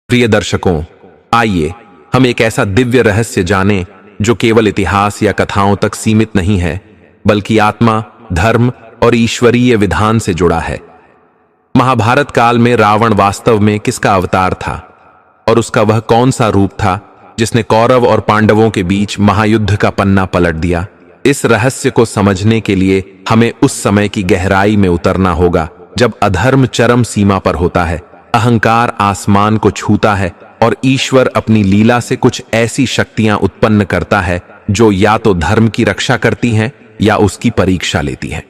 प्रिय दर्शकों, आइए हम एक ऐसा दिव्य रहस्य जानें जो केवल इतिहास या कथाओं तक सीमित नहीं है, बल्कि आत्मा, धर्म और ईश्वरीय विधान से जुड़ा है। महाभारत काल में रावण वास्तव में किसका अवतार था और उसका वह कौन सा रूप था जिसने कौरव और पांडवों के बीच महायुद्ध का पन्ना पलट दिया। इस रहस्य को समझने के लिए हमें उस समय की गहराई में उतरना होगा जब अधर्म चरम सीमा पर होता है, अहंकार आसमान को छूता है और ईश्वर अपनी लीला से कुछ ऐसी शक्तियां उत्पन्न करता है जो या तो धर्म की रक्षा करती हैं या उसकी परीक्षा लेती हैं।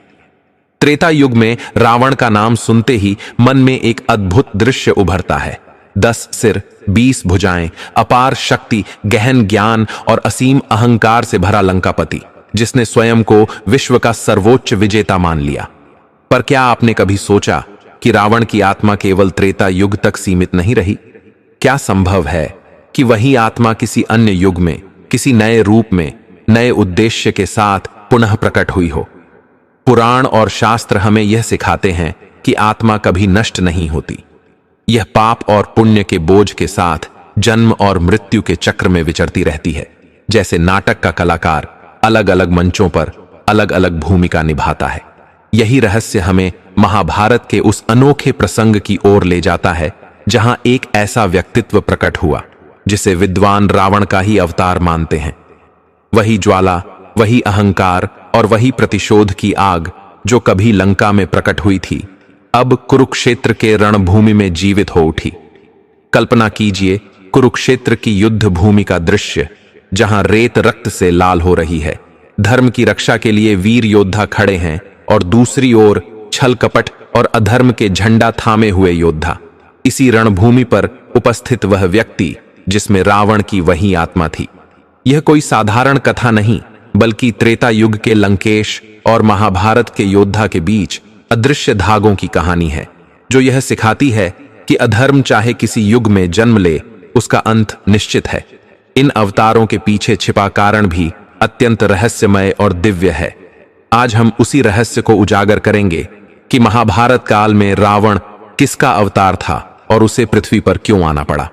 त्रेता युग में रावण का नाम सुनते ही मन में एक अद्भुत दृश्य उभरता है। 10 सिर, 20 भुजाएं, अपार शक्ति, गहन ज्ञान और असीम अहंकार से भरा लंकापति, जिसने स्वयं को विश्व का सर्वोच्च विजेता मान लिया। पर क्या आपने कभी सोचा कि रावण की आत्मा केवल त्रेता युग तक सीमित नहीं रही? क्या संभव है कि वही आत्मा किसी अन्य युग में, किसी नए रूप में, नए उद्देश्य के साथ पुनः प्रकट हुई हो? पुराण और शास्त्र हमें यह सिखाते हैं कि आत्मा कभी नष्ट नहीं होती। यह पाप और पुण्य के बोझ के साथ जन्म और मृत्यु के चक्र में विचरती रहती है। जैसे नाटक का कलाकार अलग अलग मंचों पर अलग अलग भूमिका निभाता है, यही रहस्य हमें महाभारत के उस अनोखे प्रसंग की ओर ले जाता है जहां एक ऐसा व्यक्तित्व प्रकट हुआ जिसे विद्वान रावण का ही अवतार मानते हैं। वही ज्वाला, वही अहंकार और वही प्रतिशोध की आग जो कभी लंका में प्रकट हुई थी, अब कुरुक्षेत्र के रणभूमि में जीवित हो उठी। कल्पना कीजिए कुरुक्षेत्र की युद्ध भूमि का दृश्य, जहां रेत रक्त से लाल हो रही है, धर्म की रक्षा के लिए वीर योद्धा खड़े हैं और दूसरी ओर छल कपट और अधर्म के झंडा थामे हुए योद्धा। इसी रणभूमि पर उपस्थित वह व्यक्ति जिसमें रावण की वही आत्मा थी। यह कोई साधारण कथा नहीं, बल्कि त्रेता युग के लंकेश और महाभारत के योद्धा के बीच अदृश्य धागों की कहानी है, जो यह सिखाती है कि अधर्म चाहे किसी युग में जन्म ले, उसका अंत निश्चित है। इन अवतारों के पीछे छिपा कारण भी अत्यंत रहस्यमय और दिव्य है। आज हम उसी रहस्य को उजागर करेंगे कि महाभारत काल में रावण किसका अवतार था और उसे पृथ्वी पर क्यों आना पड़ा।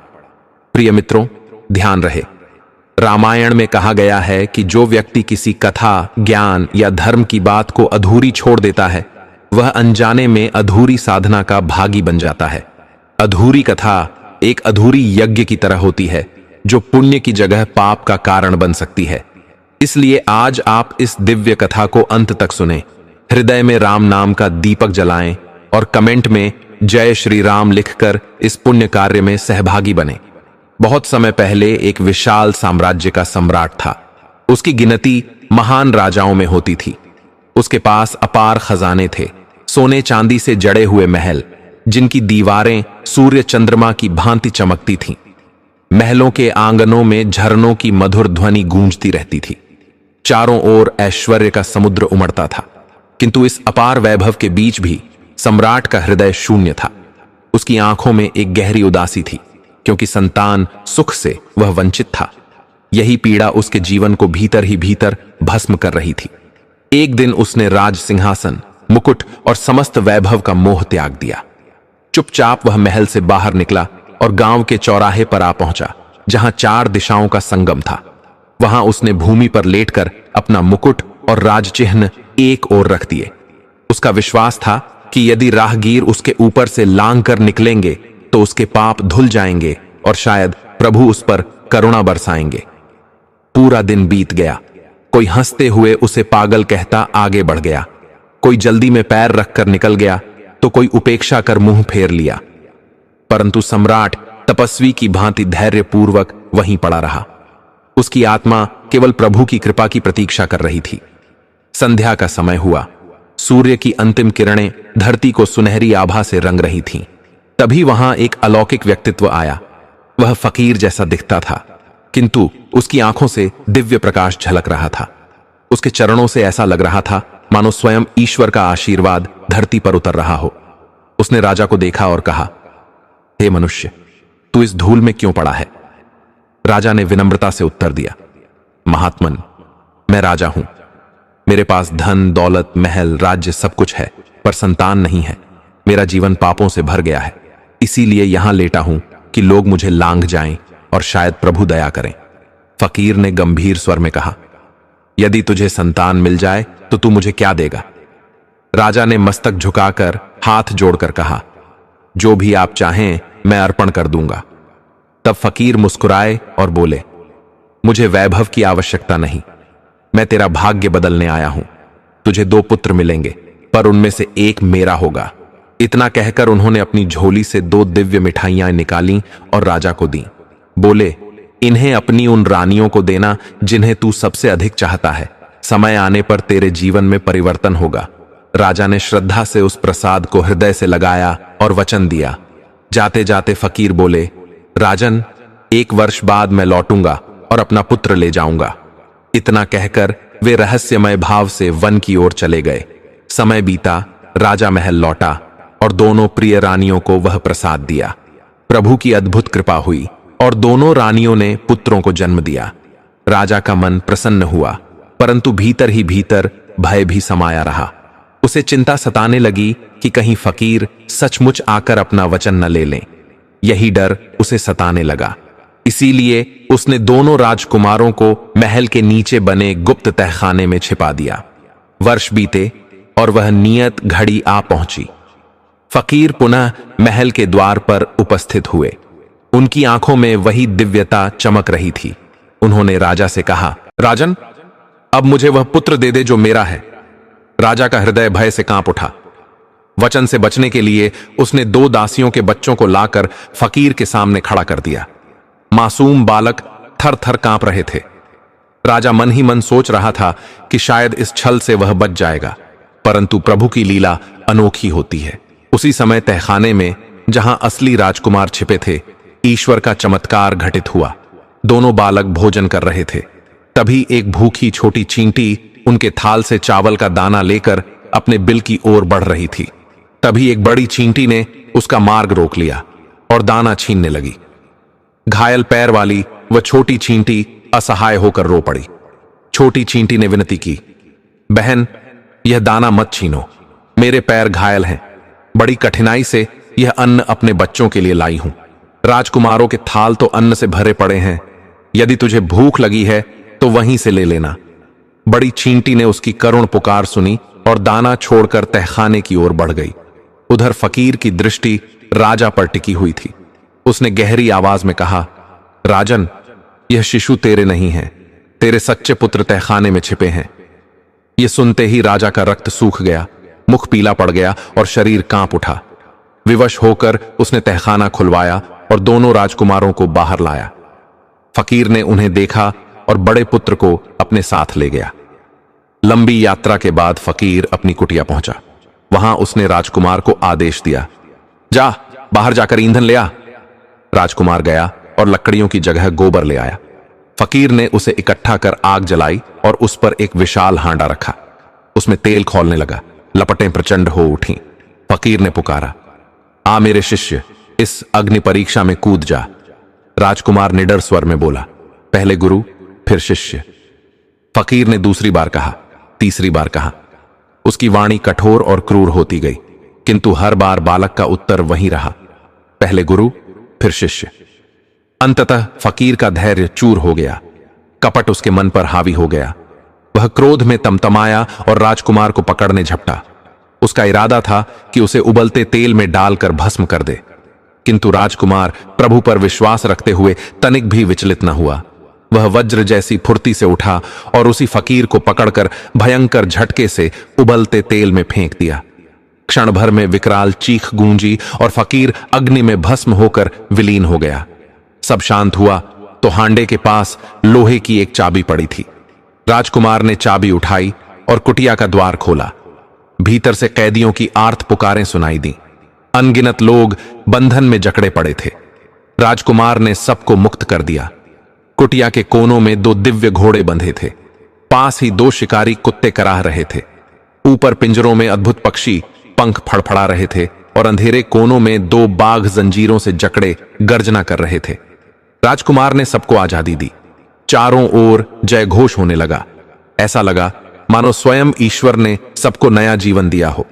प्रिय मित्रों, ध्यान रहे, रामायण में कहा गया है कि जो व्यक्ति किसी कथा, ज्ञान या धर्म की बात को अधूरी छोड़ देता है, वह अनजाने में अधूरी साधना का भागी बन जाता है। अधूरी कथा एक अधूरी यज्ञ की तरह होती है जो पुण्य की जगह पाप का कारण बन सकती है। इसलिए आज आप इस दिव्य कथा को अंत तक सुने, हृदय में राम नाम का दीपक जलाएं और कमेंट में जय श्री राम लिखकर इस पुण्य कार्य में सहभागी बने। बहुत समय पहले एक विशाल साम्राज्य का सम्राट था। उसकी गिनती महान राजाओं में होती थी। उसके पास अपार खजाने थे, सोने चांदी से जड़े हुए महल, जिनकी दीवारें सूर्य चंद्रमा की भांति चमकती थीं। महलों के आंगनों में झरनों की मधुर ध्वनि गूंजती रहती थी। चारों ओर ऐश्वर्य का समुद्र उमड़ता था, किंतु इस अपार वैभव के बीच भी सम्राट का हृदय शून्य था। उसकी आंखों में एक गहरी उदासी थी, क्योंकि संतान सुख से वह वंचित था। यही पीड़ा उसके जीवन को भीतर ही भीतर भस्म कर रही थी। एक दिन उसने राज सिंहासन, मुकुट और समस्त वैभव का मोह त्याग दिया। चुपचाप वह महल से बाहर निकला और गांव के चौराहे पर आ पहुंचा, जहां 4 दिशाओं का संगम था। वहां उसने भूमि पर लेटकर अपना मुकुट और राज चिन्ह एक ओर रख दिए। उसका विश्वास था कि यदि राहगीर उसके ऊपर से लांग कर निकलेंगे तो उसके पाप धुल जाएंगे और शायद प्रभु उस पर करुणा बरसाएंगे। पूरा दिन बीत गया। कोई हंसते हुए उसे पागल कहता आगे बढ़ गया, कोई जल्दी में पैर रखकर निकल गया तो कोई उपेक्षा कर मुंह फेर लिया। परंतु सम्राट तपस्वी की भांति धैर्यपूर्वक वहीं पड़ा रहा। उसकी आत्मा केवल प्रभु की कृपा की प्रतीक्षा कर रही थी। संध्या का समय हुआ। सूर्य की अंतिम किरणें धरती को सुनहरी आभा से रंग रही थीं। तभी वहां एक अलौकिक व्यक्तित्व आया। वह फकीर जैसा दिखता था, किंतु उसकी आंखों से दिव्य प्रकाश झलक रहा था। उसके चरणों से ऐसा लग रहा था मानो स्वयं ईश्वर का आशीर्वाद धरती पर उतर रहा हो। उसने राजा को देखा और कहा, हे मनुष्य, तू इस धूल में क्यों पड़ा है? राजा ने विनम्रता से उत्तर दिया, महात्मन, मैं राजा हूं। मेरे पास धन, दौलत, महल, राज्य सब कुछ है, पर संतान नहीं है। मेरा जीवन पापों से भर गया है, इसीलिए यहां लेटा हूं कि लोग मुझे लांघ जाएं और शायद प्रभु दया करें। फकीर ने गंभीर स्वर में कहा, यदि तुझे संतान मिल जाए तो तू मुझे क्या देगा? राजा ने मस्तक झुकाकर हाथ जोड़कर कहा, जो भी आप चाहें मैं अर्पण कर दूंगा। तब फकीर मुस्कुराए और बोले, मुझे वैभव की आवश्यकता नहीं, मैं तेरा भाग्य बदलने आया हूं। तुझे 2 पुत्र मिलेंगे, पर उनमें से एक मेरा होगा। इतना कहकर उन्होंने अपनी झोली से 2 दिव्य मिठाइयां निकाली और राजा को दी। बोले, इन्हें अपनी उन रानियों को देना जिन्हें तू सबसे अधिक चाहता है। समय आने पर तेरे जीवन में परिवर्तन होगा। राजा ने श्रद्धा से उस प्रसाद को हृदय से लगाया और वचन दिया। जाते जाते फकीर बोले, राजन, 1 वर्ष बाद मैं लौटूंगा और अपना पुत्र ले जाऊंगा। इतना कहकर वे रहस्यमय भाव से वन की ओर चले गए। समय बीता, राजा महल लौटा और दोनों प्रिय रानियों को वह प्रसाद दिया। प्रभु की अद्भुत कृपा हुई और दोनों रानियों ने पुत्रों को जन्म दिया। राजा का मन प्रसन्न हुआ, परंतु भीतर ही भीतर भय भी समाया रहा। उसे चिंता सताने लगी कि कहीं फकीर सचमुच आकर अपना वचन न ले लें। यही डर उसे सताने लगा। इसीलिए उसने दोनों राजकुमारों को महल के नीचे बने गुप्त तहखाने में छिपा दिया। वर्ष बीते और वह नियत घड़ी आ पहुंची। फकीर पुनः महल के द्वार पर उपस्थित हुए। उनकी आंखों में वही दिव्यता चमक रही थी। उन्होंने राजा से कहा, राजन, अब मुझे वह पुत्र दे दे जो मेरा है। राजा का हृदय भय से कांप उठा। वचन से बचने के लिए उसने 2 दासियों के बच्चों को लाकर फकीर के सामने खड़ा कर दिया। मासूम बालक थर थर कांप रहे थे। राजा मन ही मन सोच रहा था कि शायद इस छल से वह बच जाएगा, परंतु प्रभु की लीला अनोखी होती है। उसी समय तहखाने में, जहां असली राजकुमार छिपे थे, ईश्वर का चमत्कार घटित हुआ। दोनों बालक भोजन कर रहे थे। तभी एक भूखी छोटी चींटी उनके थाल से चावल का दाना लेकर अपने बिल की ओर बढ़ रही थी। तभी एक बड़ी चींटी ने उसका मार्ग रोक लिया और दाना छीनने लगी। घायल पैर वाली वह छोटी चींटी असहाय होकर रो पड़ी। छोटी चींटी ने विनती की, बहन, यह दाना मत छीनो, मेरे पैर घायल हैं। बड़ी कठिनाई से यह अन्न अपने बच्चों के लिए लाई हूं। राजकुमारों के थाल तो अन्न से भरे पड़े हैं। यदि तुझे भूख लगी है तो वहीं से ले लेना। बड़ी चींटी ने उसकी करुण पुकार सुनी और दाना छोड़कर तहखाने की ओर बढ़ गई। उधर फकीर की दृष्टि राजा पर टिकी हुई थी। उसने गहरी आवाज में कहा, राजन, यह शिशु तेरे नहीं है, तेरे सच्चे पुत्र तहखाने में छिपे हैं। यह सुनते ही राजा का रक्त सूख गया, मुख पीला पड़ गया और शरीर कांप उठा। विवश होकर उसने तहखाना खुलवाया और दोनों राजकुमारों को बाहर लाया। फकीर ने उन्हें देखा और बड़े पुत्र को अपने साथ ले गया। लंबी यात्रा के बाद फकीर अपनी कुटिया पहुंचा। वहां उसने राजकुमार को आदेश दिया, जा बाहर जाकर ईंधन ले आ। राजकुमार गया और लकड़ियों की जगह गोबर ले आया। फकीर ने उसे इकट्ठा कर आग जलाई और उस पर एक विशाल हांडा रखा। उसमें तेल खौलने लगा। लपटें प्रचंड हो उठी। फकीर ने पुकारा, आ मेरे शिष्य, इस अग्नि परीक्षा में कूद जा। राजकुमार निडर स्वर में बोला, पहले गुरु फिर शिष्य। फकीर ने दूसरी बार कहा, तीसरी बार कहा। उसकी वाणी कठोर और क्रूर होती गई, किंतु हर बार बालक का उत्तर वही रहा, पहले गुरु फिर शिष्य। अंततः फकीर का धैर्य चूर हो गया। कपट उसके मन पर हावी हो गया। वह क्रोध में तमतमाया और राजकुमार को पकड़ने झपटा। उसका इरादा था कि उसे उबलते तेल में डालकर भस्म कर दे, किंतु राजकुमार प्रभु पर विश्वास रखते हुए तनिक भी विचलित न हुआ। वह वज्र जैसी फुर्ती से उठा और उसी फकीर को पकड़कर भयंकर झटके से उबलते तेल में फेंक दिया। क्षण भर में विकराल चीख गूंजी और फकीर अग्नि में भस्म होकर विलीन हो गया। सब शांत हुआ तो हांडे के पास लोहे की एक चाबी पड़ी थी। राजकुमार ने चाबी उठाई और कुटिया का द्वार खोला। भीतर से कैदियों की आर्त पुकारें सुनाई दी। अनगिनत लोग बंधन में जकड़े पड़े थे। राजकुमार ने सबको मुक्त कर दिया। कुटिया के कोनों में 2 दिव्य घोड़े बंधे थे। पास ही 2 शिकारी कुत्ते कराह रहे थे। ऊपर पिंजरों में अद्भुत पक्षी पंख फड़फड़ा रहे थे और अंधेरे कोनों में 2 बाघ जंजीरों से जकड़े गर्जना कर रहे थे। राजकुमार ने सबको आजादी दी। चारों ओर जय घोष होने लगा। ऐसा लगा मानो स्वयं ईश्वर ने सबको नया जीवन दिया हो।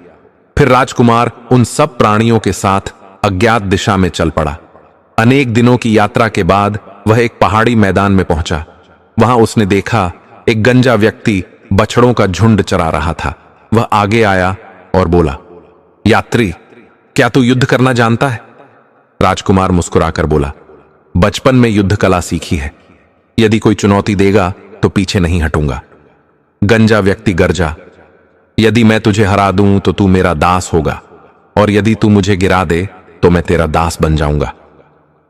फिर राजकुमार उन सब प्राणियों के साथ अज्ञात दिशा में चल पड़ा। अनेक दिनों की यात्रा के बाद वह एक पहाड़ी मैदान में पहुंचा। वहां उसने देखा एक गंजा व्यक्ति बछड़ों का झुंड चरा रहा था। वह आगे आया और बोला, यात्री, क्या तू युद्ध करना जानता है? राजकुमार मुस्कुराकर बोला, बचपन में युद्ध कला सीखी है। यदि कोई चुनौती देगा तो पीछे नहीं हटूंगा। गंजा व्यक्ति गरजा, यदि मैं तुझे हरा दूं तो तू मेरा दास होगा, और यदि तू मुझे गिरा दे तो मैं तेरा दास बन जाऊंगा।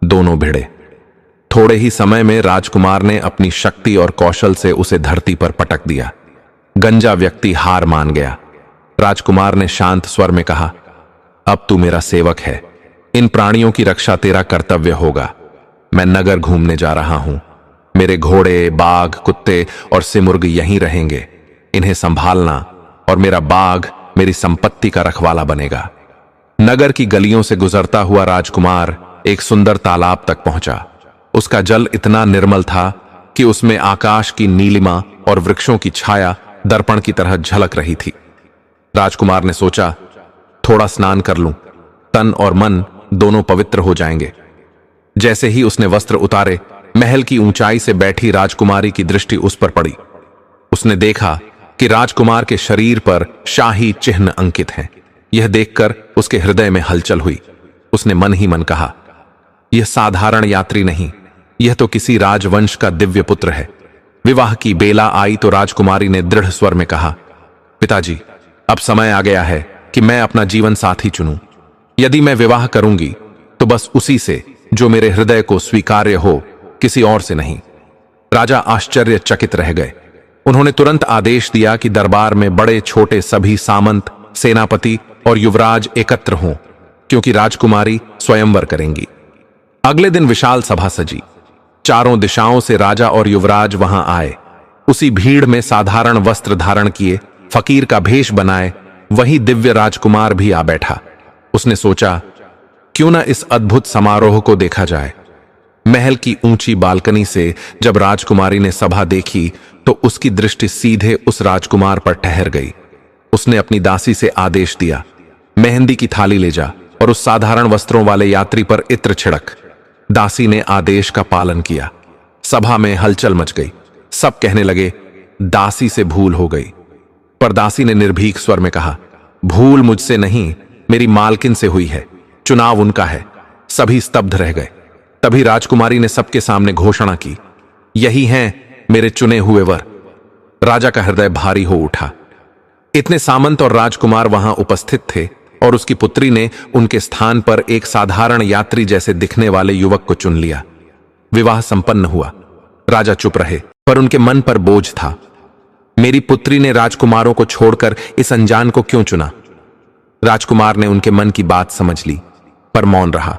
दोनों भिड़े। थोड़े ही समय में राजकुमार ने अपनी शक्ति और कौशल से उसे धरती पर पटक दिया। गंजा व्यक्ति हार मान गया। राजकुमार ने शांत स्वर में कहा, अब तू मेरा सेवक है। इन प्राणियों की रक्षा तेरा कर्तव्य होगा। मैं नगर घूमने जा रहा हूं। मेरे घोड़े, बाघ, कुत्ते और सिमुर्ग यहीं रहेंगे। इन्हें संभालना, और मेरा बाघ मेरी संपत्ति का रखवाला बनेगा। नगर की गलियों से गुजरता हुआ राजकुमार एक सुंदर तालाब तक पहुंचा। उसका जल इतना निर्मल था कि उसमें आकाश की नीलिमा और वृक्षों की छाया दर्पण की तरह झलक रही थी। राजकुमार ने सोचा, थोड़ा स्नान कर लूं, तन और मन दोनों पवित्र हो जाएंगे। जैसे ही उसने वस्त्र उतारे, महल की ऊंचाई से बैठी राजकुमारी की दृष्टि उस पर पड़ी। उसने देखा कि राजकुमार के शरीर पर शाही चिन्ह अंकित हैं। यह देखकर उसके हृदय में हलचल हुई। उसने मन ही मन कहा, यह साधारण यात्री नहीं, यह तो किसी राजवंश का दिव्य पुत्र है। विवाह की बेला आई तो राजकुमारी ने दृढ़ स्वर में कहा, पिताजी, अब समय आ गया है कि मैं अपना जीवन साथी चुनूं। यदि मैं विवाह करूंगी तो बस उसी से जो मेरे हृदय को स्वीकार्य हो, किसी और से नहीं। राजा आश्चर्यचकित रह गए। उन्होंने तुरंत आदेश दिया कि दरबार में बड़े छोटे सभी सामंत, सेनापति और युवराज एकत्र हों, क्योंकि राजकुमारी स्वयंवर करेंगी। अगले दिन विशाल सभा सजी। चारों दिशाओं से राजा और युवराज वहां आए। उसी भीड़ में साधारण वस्त्र धारण किए, फकीर का भेष बनाए वही दिव्य राजकुमार भी आ बैठा। उसने सोचा, क्यों न इस अद्भुत समारोह को देखा जाए। महल की ऊंची बालकनी से जब राजकुमारी ने सभा देखी तो उसकी दृष्टि सीधे उस राजकुमार पर ठहर गई। उसने अपनी दासी से आदेश दिया, मेहंदी की थाली ले जा और उस साधारण वस्त्रों वाले यात्री पर इत्र छिड़क। दासी ने आदेश का पालन किया। सभा में हलचल मच गई। सब कहने लगे, दासी से भूल हो गई। पर दासी ने निर्भीक स्वर में कहा, भूल मुझसे नहीं, मेरी मालकिन से हुई है। चुनाव उनका है। सभी स्तब्ध रह गए। तभी राजकुमारी ने सबके सामने घोषणा की, यही हैं मेरे चुने हुए वर। राजा का हृदय भारी हो उठा। इतने सामंत और राजकुमार वहां उपस्थित थे और उसकी पुत्री ने उनके स्थान पर एक साधारण यात्री जैसे दिखने वाले युवक को चुन लिया। विवाह संपन्न हुआ। राजा चुप रहे, पर उनके मन पर बोझ था। मेरी पुत्री ने राजकुमारों को छोड़कर इस अनजान को क्यों चुना? राजकुमार ने उनके मन की बात समझ ली, पर मौन रहा।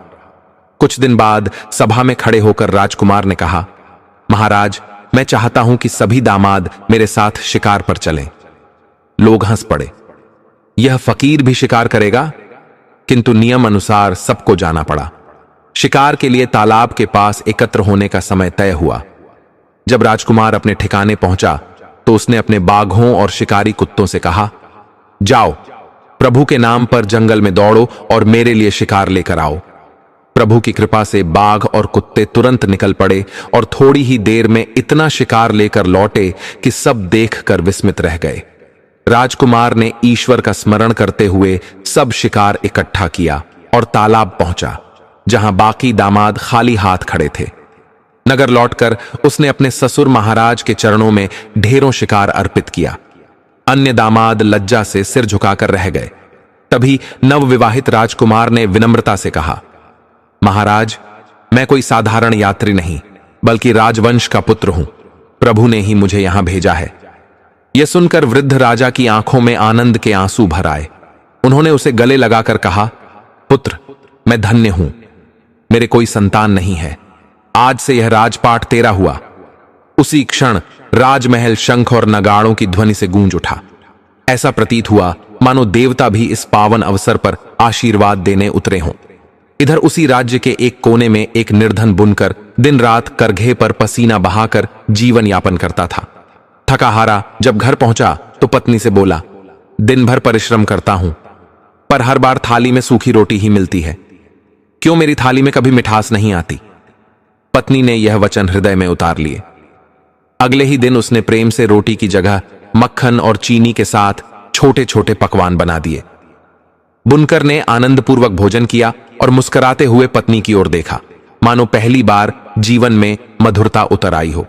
कुछ दिन बाद सभा में खड़े होकर राजकुमार ने कहा, महाराज, मैं चाहता हूं कि सभी दामाद मेरे साथ शिकार पर चलें। लोग हंस पड़े। यह फकीर भी शिकार करेगा? किंतु नियम अनुसार सबको जाना पड़ा। शिकार के लिए तालाब के पास एकत्र होने का समय तय हुआ। जब राजकुमार अपने ठिकाने पहुंचा तो उसने अपने बाघों और शिकारी कुत्तों से कहा, जाओ, प्रभु के नाम पर जंगल में दौड़ो और मेरे लिए शिकार लेकर आओ। प्रभु की कृपा से बाघ और कुत्ते तुरंत निकल पड़े और थोड़ी ही देर में इतना शिकार लेकर लौटे कि सब देखकर विस्मित रह गए। राजकुमार ने ईश्वर का स्मरण करते हुए सब शिकार इकट्ठा किया और तालाब पहुंचा, जहां बाकी दामाद खाली हाथ खड़े थे। नगर लौटकर उसने अपने ससुर महाराज के चरणों में ढेरों शिकार अर्पित किया। अन्य दामाद लज्जा से सिर झुकाकर रह गए। तभी नवविवाहित राजकुमार ने विनम्रता से कहा, महाराज, मैं कोई साधारण यात्री नहीं, बल्कि राजवंश का पुत्र हूं। प्रभु ने ही मुझे यहां भेजा है। यह सुनकर वृद्ध राजा की आंखों में आनंद के आंसू भर आए। उन्होंने उसे गले लगाकर कहा, पुत्र, मैं धन्य हूं। मेरे कोई संतान नहीं है। आज से यह राजपाट तेरा हुआ। उसी क्षण राजमहल शंख और नगाड़ों की ध्वनि से गूंज उठा। ऐसा प्रतीत हुआ मानो देवता भी इस पावन अवसर पर आशीर्वाद देने उतरे हों। इधर उसी राज्य के एक कोने में एक निर्धन बुनकर दिन रात करघे पर पसीना बहाकर जीवन यापन करता था। थका हारा जब घर पहुंचा तो पत्नी से बोला, दिन भर परिश्रम करता हूं, पर हर बार थाली में सूखी रोटी ही मिलती है। क्यों मेरी थाली में कभी मिठास नहीं आती? पत्नी ने यह वचन हृदय में उतार लिए। अगले ही दिन उसने प्रेम से रोटी की जगह मक्खन और चीनी के साथ छोटे छोटे पकवान बना दिए। बुनकर ने आनंदपूर्वक भोजन किया और मुस्कुराते हुए पत्नी की ओर देखा, मानो पहली बार जीवन में मधुरता उतर आई हो।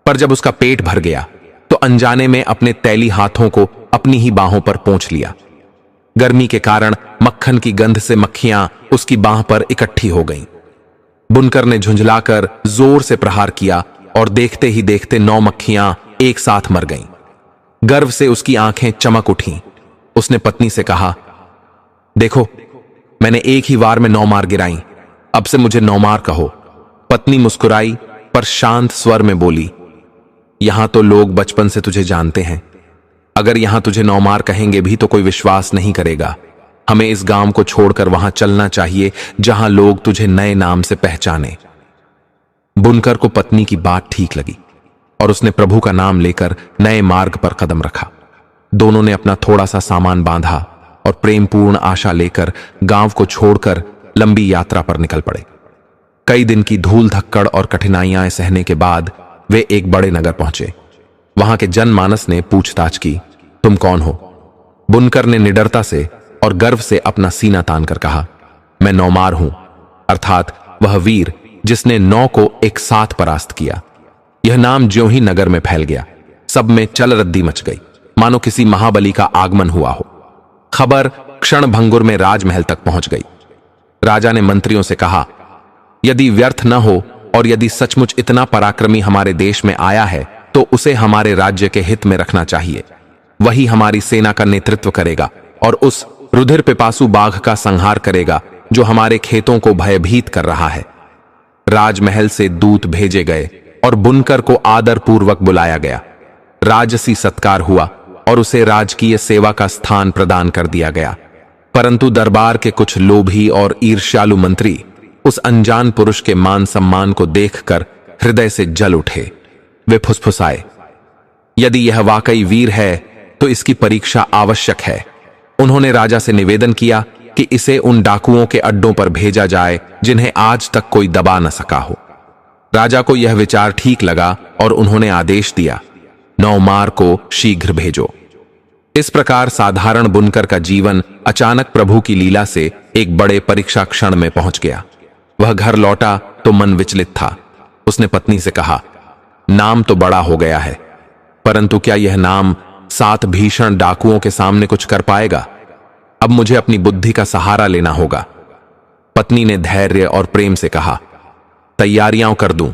पर जब उसका पेट भर गया तो अनजाने में अपने तैली हाथों को अपनी ही बाहों पर पोंछ लिया। गर्मी के कारण मक्खन की गंध से मक्खियां उसकी बाह पर इकट्ठी हो गईं। बुनकर ने झुंझलाकर जोर से प्रहार किया और देखते ही देखते 9 मक्खियां एक साथ मर गईं। गर्व से उसकी आंखें चमक उठीं। उसने पत्नी से कहा, देखो, मैंने एक ही वार में 9 मार गिराई, अब से मुझे 9 मार कहो। पत्नी मुस्कुराई पर शांत स्वर में बोली, यहां तो लोग बचपन से तुझे जानते हैं। अगर यहां तुझे 9 मार कहेंगे भी तो कोई विश्वास नहीं करेगा। हमें इस गांव को छोड़कर वहां चलना चाहिए जहां लोग तुझे नए नाम से पहचाने। बुनकर को पत्नी की बात ठीक लगी और उसने प्रभु का नाम लेकर नए मार्ग पर कदम रखा। दोनों ने अपना थोड़ा सा सामान बांधा और प्रेमपूर्ण आशा लेकर गांव को छोड़कर लंबी यात्रा पर निकल पड़े। कई दिन की धूल धक्कड़ और कठिनाइयां सहने के बाद वे एक बड़े नगर पहुंचे। वहां के जनमानस ने पूछताछ की, तुम कौन हो? बुनकर ने निडरता से और गर्व से अपना सीना तानकर कहा, मैं नौमार हूं, अर्थात वह वीर जिसने 9 को एक साथ परास्त किया। यह नाम ज्यों ही नगर में फैल गया, सब में चलरद्दी मच गई, मानो किसी महाबली का आगमन हुआ हो। खबर क्षण भंगुर में राजमहल तक पहुंच गई। राजा ने मंत्रियों से कहा, यदि व्यर्थ न हो और यदि सचमुच इतना पराक्रमी हमारे देश में आया है तो उसे हमारे राज्य के हित में रखना चाहिए। वही हमारी सेना का नेतृत्व करेगा और उस रुधिर पिपासु बाघ का संहार करेगा जो हमारे खेतों को भयभीत कर रहा है। राजमहल से दूत भेजे गए और बुनकर को आदर पूर्वक बुलाया गया। राजसी सत्कार हुआ और उसे राजकीय सेवा का स्थान प्रदान कर दिया गया। परंतु दरबार के कुछ लोभी और ईर्ष्यालु मंत्री उस अनजान पुरुष के मान सम्मान को देखकर हृदय से जल उठे। वे फुसफुसाए, यदि यह वाकई वीर है तो इसकी परीक्षा आवश्यक है। उन्होंने राजा से निवेदन किया कि इसे उन डाकुओं के अड्डों पर भेजा जाए जिन्हें आज तक कोई दबा न सका हो। राजा को यह विचार ठीक लगा और उन्होंने आदेश दिया, 9 मार को शीघ्र भेजो। इस प्रकार साधारण बुनकर का जीवन अचानक प्रभु की लीला से एक बड़े परीक्षा क्षण में पहुंच गया। वह घर लौटा तो मन विचलित था। उसने पत्नी से कहा, नाम तो बड़ा हो गया है, परंतु क्या यह नाम 7 भीषण डाकुओं के सामने कुछ कर पाएगा? अब मुझे अपनी बुद्धि का सहारा लेना होगा। पत्नी ने धैर्य और प्रेम से कहा, तैयारियां कर दूं।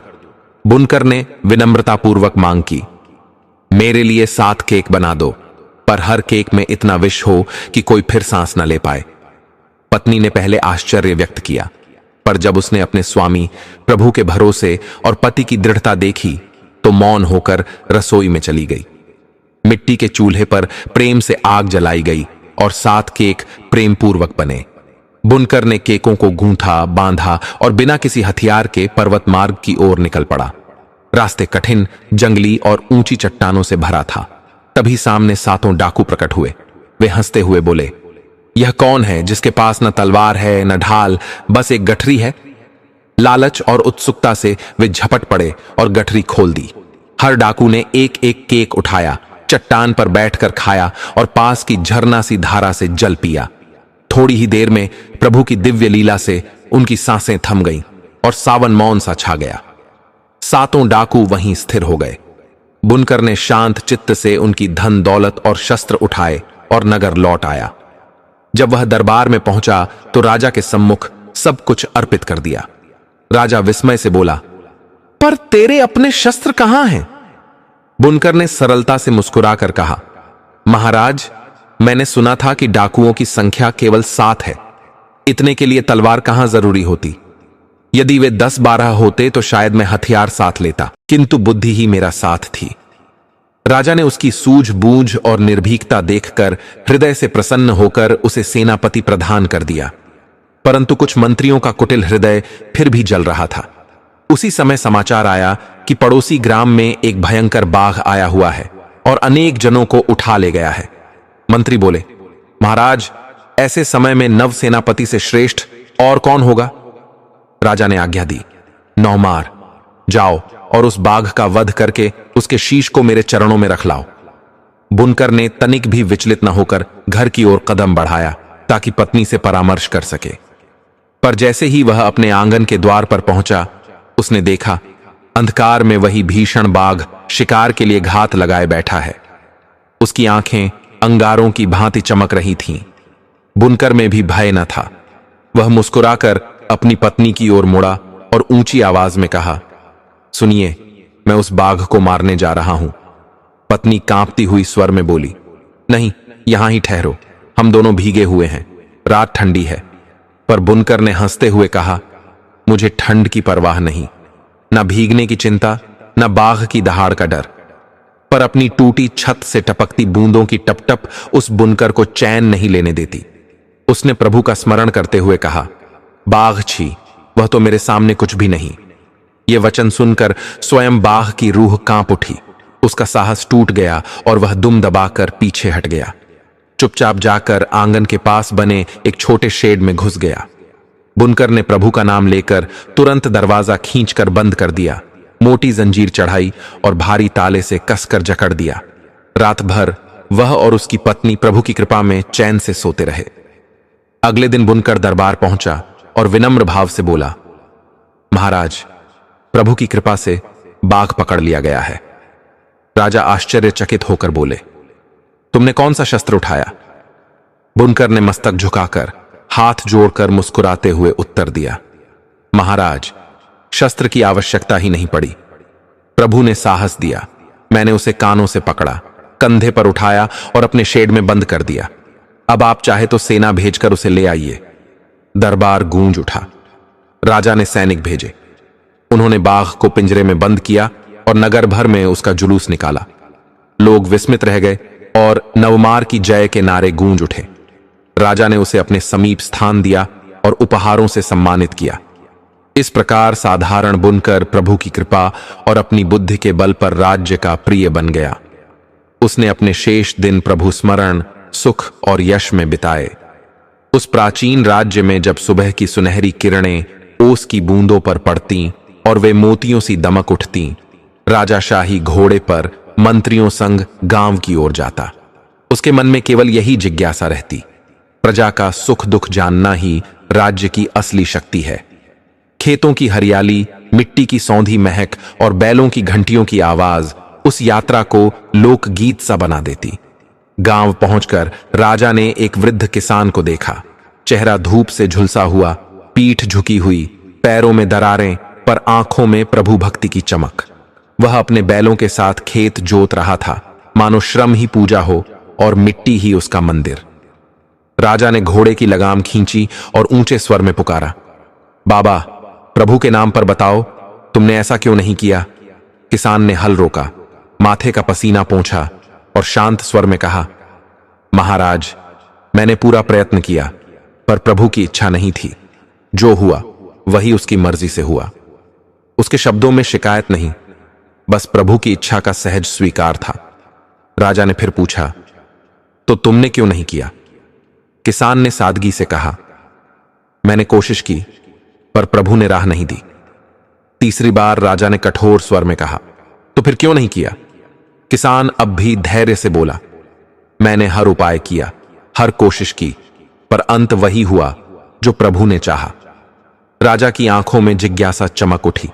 बुनकर ने विनम्रतापूर्वक मांग की, मेरे लिए 7 केक बना दो, पर हर केक में इतना विष हो कि कोई फिर सांस न ले पाए। पत्नी ने पहले आश्चर्य व्यक्त किया, पर जब उसने अपने स्वामी प्रभु के भरोसे और पति की दृढ़ता देखी तो मौन होकर रसोई में चली गई। मिट्टी के चूल्हे पर प्रेम से आग जलाई गई और 7 केक प्रेम पूर्वक बने। बुनकर ने केकों को गूंथा, बांधा और बिना किसी हथियार के पर्वत मार्ग की ओर निकल पड़ा। रास्ते कठिन, जंगली और ऊंची चट्टानों से भरा था। तभी सामने 7 डाकू प्रकट हुए। वे हंसते हुए बोले, यह कौन है जिसके पास न तलवार है न ढाल, बस एक गठरी है? लालच और उत्सुकता से वे झपट पड़े और गठरी खोल दी। हर डाकू ने एक एक केक उठाया, चट्टान पर बैठकर खाया और पास की झरना सी धारा से जल पिया। थोड़ी ही देर में प्रभु की दिव्य लीला से उनकी सांसें थम गईं और सावन मौन सा छा गया। 7 डाकू वहीं स्थिर हो गए। बुनकर ने शांत चित्त से उनकी धन दौलत और शस्त्र उठाए और नगर लौट आया। जब वह दरबार में पहुंचा तो राजा के सम्मुख सब कुछ अर्पित कर दिया। राजा विस्मय से बोला, पर तेरे अपने शस्त्र कहां हैं? बुनकर ने सरलता से मुस्कुराकर कहा, महाराज, मैंने सुना था कि डाकुओं की संख्या केवल 7 है। इतने के लिए तलवार कहां जरूरी होती? यदि वे 10-12 होते तो शायद मैं हथियार साथ लेता, किंतु बुद्धि ही मेरा साथ थी। राजा ने उसकी सूझबूझ और निर्भीकता देखकर हृदय से प्रसन्न होकर उसे सेनापति प्रदान कर दिया। परंतु कुछ मंत्रियों का कुटिल हृदय फिर भी जल रहा था। उसी समय समाचार आया कि पड़ोसी ग्राम में एक भयंकर बाघ आया हुआ है और अनेक जनों को उठा ले गया है। मंत्री बोले, महाराज, ऐसे समय में नव सेनापति से श्रेष्ठ और कौन होगा? राजा ने आज्ञा दी, नौमार, जाओ और उस बाघ का वध करके उसके शीश को मेरे चरणों में रख लाओ। बुनकर ने तनिक भी विचलित न होकर घर की ओर कदम बढ़ाया ताकि पत्नी से परामर्श कर सके। पर जैसे ही वह अपने आंगन के द्वार पर पहुंचा, उसने देखा अंधकार में वही भीषण बाघ शिकार के लिए घात लगाए बैठा है। उसकी आंखें अंगारों की भांति चमक रही थीं। बुनकर में भी भय न था। वह मुस्कुराकर अपनी पत्नी की ओर मुड़ा और ऊंची आवाज में कहा, सुनिए, मैं उस बाघ को मारने जा रहा हूं। पत्नी कांपती हुई स्वर में बोली, नहीं, यहां ही ठहरो, हम दोनों भीगे हुए हैं, रात ठंडी है। पर बुनकर ने हंसते हुए कहा, मुझे ठंड की परवाह नहीं, न भीगने की चिंता, न बाघ की दहाड़ का डर। पर अपनी टूटी छत से टपकती बूंदों की टपटप उस बुनकर को चैन नहीं लेने देती। उसने प्रभु का स्मरण करते हुए कहा, बाघ छी, वह तो मेरे सामने कुछ भी नहीं। यह वचन सुनकर स्वयं बाघ की रूह कांप उठी। उसका साहस टूट गया और वह दुम दबाकर पीछे हट गया। चुपचाप जाकर आंगन के पास बने एक छोटे शेड में घुस गया। बुनकर ने प्रभु का नाम लेकर तुरंत दरवाजा खींचकर बंद कर दिया, मोटी जंजीर चढ़ाई और भारी ताले से कसकर जकड़ दिया। रात भर वह और उसकी पत्नी प्रभु की कृपा में चैन से सोते रहे। अगले दिन बुनकर दरबार पहुंचा और विनम्र भाव से बोला, महाराज, प्रभु की कृपा से बाघ पकड़ लिया गया है। राजा आश्चर्यचकित होकर बोले, तुमने कौन सा शस्त्र उठाया? बुनकर ने मस्तक झुकाकर हाथ जोड़कर मुस्कुराते हुए उत्तर दिया, महाराज, शस्त्र की आवश्यकता ही नहीं पड़ी। प्रभु ने साहस दिया, मैंने उसे कानों से पकड़ा, कंधे पर उठाया और अपने शेड में बंद कर दिया। अब आप चाहे तो सेना भेजकर उसे ले आइए। दरबार गूंज उठा। राजा ने सैनिक भेजे। उन्होंने बाघ को पिंजरे में बंद किया और नगर भर में उसका जुलूस निकाला। लोग विस्मित रह गए और नवमार की जय के नारे गूंज उठे। राजा ने उसे अपने समीप स्थान दिया और उपहारों से सम्मानित किया। इस प्रकार साधारण बुनकर प्रभु की कृपा और अपनी बुद्धि के बल पर राज्य का प्रिय बन गया। उसने अपने शेष दिन प्रभु स्मरण, सुख और यश में बिताए। उस प्राचीन राज्य में जब सुबह की सुनहरी किरणें ओस की बूंदों पर पड़ती और वे मोतियों सी दमक उठती, राजा शाही घोड़े पर मंत्रियों संग गांव की ओर जाता। उसके मन में केवल यही जिज्ञासा रहती, प्रजा का सुख दुख जानना ही राज्य की असली शक्ति है। खेतों की हरियाली, मिट्टी की सौंधी महक और बैलों की घंटियों की आवाज उस यात्रा को लोकगीत सा बना देती। गांव पहुंचकर राजा ने एक वृद्ध किसान को देखा। चेहरा धूप से झुलसा हुआ, पीठ झुकी हुई, पैरों में दरारें, पर आंखों में प्रभु भक्ति की चमक। वह अपने बैलों के साथ खेत जोत रहा था, मानो श्रम ही पूजा हो और मिट्टी ही उसका मंदिर। राजा ने घोड़े की लगाम खींची और ऊंचे स्वर में पुकारा, बाबा, प्रभु के नाम पर बताओ, तुमने ऐसा क्यों नहीं किया? किसान ने हल रोका, माथे का पसीना पोंछा और शांत स्वर में कहा, महाराज, मैंने पूरा प्रयत्न किया, पर प्रभु की इच्छा नहीं थी। जो हुआ वही उसकी मर्जी से हुआ। उसके शब्दों में शिकायत नहीं, बस प्रभु की इच्छा का सहज स्वीकार था। राजा ने फिर पूछा, तो तुमने क्यों नहीं किया? किसान ने सादगी से कहा, मैंने कोशिश की, पर प्रभु ने राह नहीं दी। तीसरी बार राजा ने कठोर स्वर में कहा, तो फिर क्यों नहीं किया? किसान अब भी धैर्य से बोला, मैंने हर उपाय किया, हर कोशिश की, पर अंत वही हुआ जो प्रभु ने चाहा। राजा की आंखों में जिज्ञासा चमक उठी,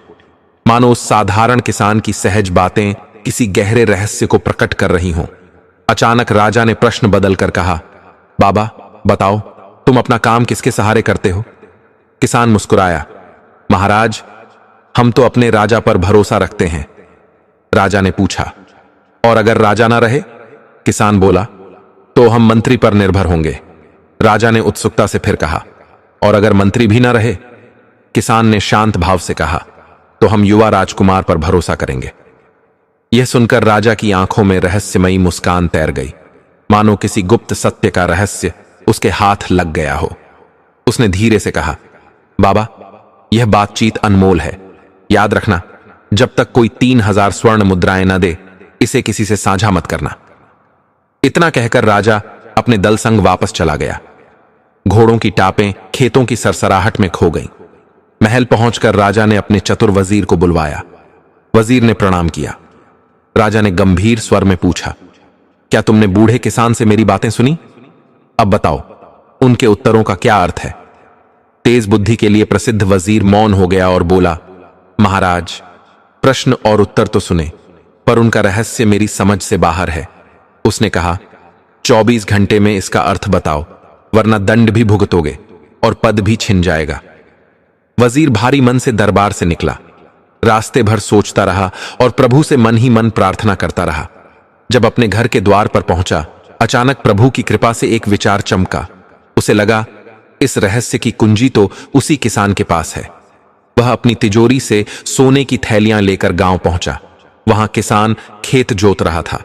मानो उस साधारण किसान की सहज बातें किसी गहरे रहस्य को प्रकट कर रही हों। अचानक राजा ने प्रश्न बदलकर कहा, बाबा, बताओ, तुम अपना काम किसके सहारे करते हो? किसान मुस्कुराया, महाराज, हम तो अपने राजा पर भरोसा रखते हैं। राजा ने पूछा, और अगर राजा ना रहे? किसान बोला, तो हम मंत्री पर निर्भर होंगे। राजा ने उत्सुकता से फिर कहा, और अगर मंत्री भी ना रहे? किसान ने शांत भाव से कहा, तो हम युवा राजकुमार पर भरोसा करेंगे। यह सुनकर राजा की आंखों में रहस्यमयी मुस्कान तैर गई, मानो किसी गुप्त सत्य का रहस्य उसके हाथ लग गया हो। उसने धीरे से कहा, बाबा, यह बातचीत अनमोल है, याद रखना, जब तक कोई 3000 स्वर्ण मुद्राएं न दे, इसे किसी से साझा मत करना। इतना कहकर राजा अपने दल संग वापस चला गया। घोड़ों की टापें खेतों की सरसराहट में खो गईं। महल पहुंचकर राजा ने अपने चतुर वजीर को बुलवाया। वजीर ने प्रणाम किया। राजा ने गंभीर स्वर में पूछा, क्या तुमने बूढ़े किसान से मेरी बातें सुनी? अब बताओ, उनके उत्तरों का क्या अर्थ है? तेज बुद्धि के लिए प्रसिद्ध वजीर मौन हो गया और बोला, महाराज, प्रश्न और उत्तर तो सुने, पर उनका रहस्य मेरी समझ से बाहर है। उसने कहा, 24 घंटे में इसका अर्थ बताओ, वरना दंड भी भुगतोगे और पद भी छिन जाएगा। वजीर भारी मन से दरबार से निकला। रास्ते भर सोचता रहा और प्रभु से मन ही मन प्रार्थना करता रहा। जब अपने घर के द्वार पर पहुंचा, अचानक प्रभु की कृपा से एक विचार चमका। उसे लगा, इस रहस्य की कुंजी तो उसी किसान के पास है। वह अपनी तिजोरी से सोने की थैलियां लेकर गांव पहुंचा। वहां किसान खेत जोत रहा था।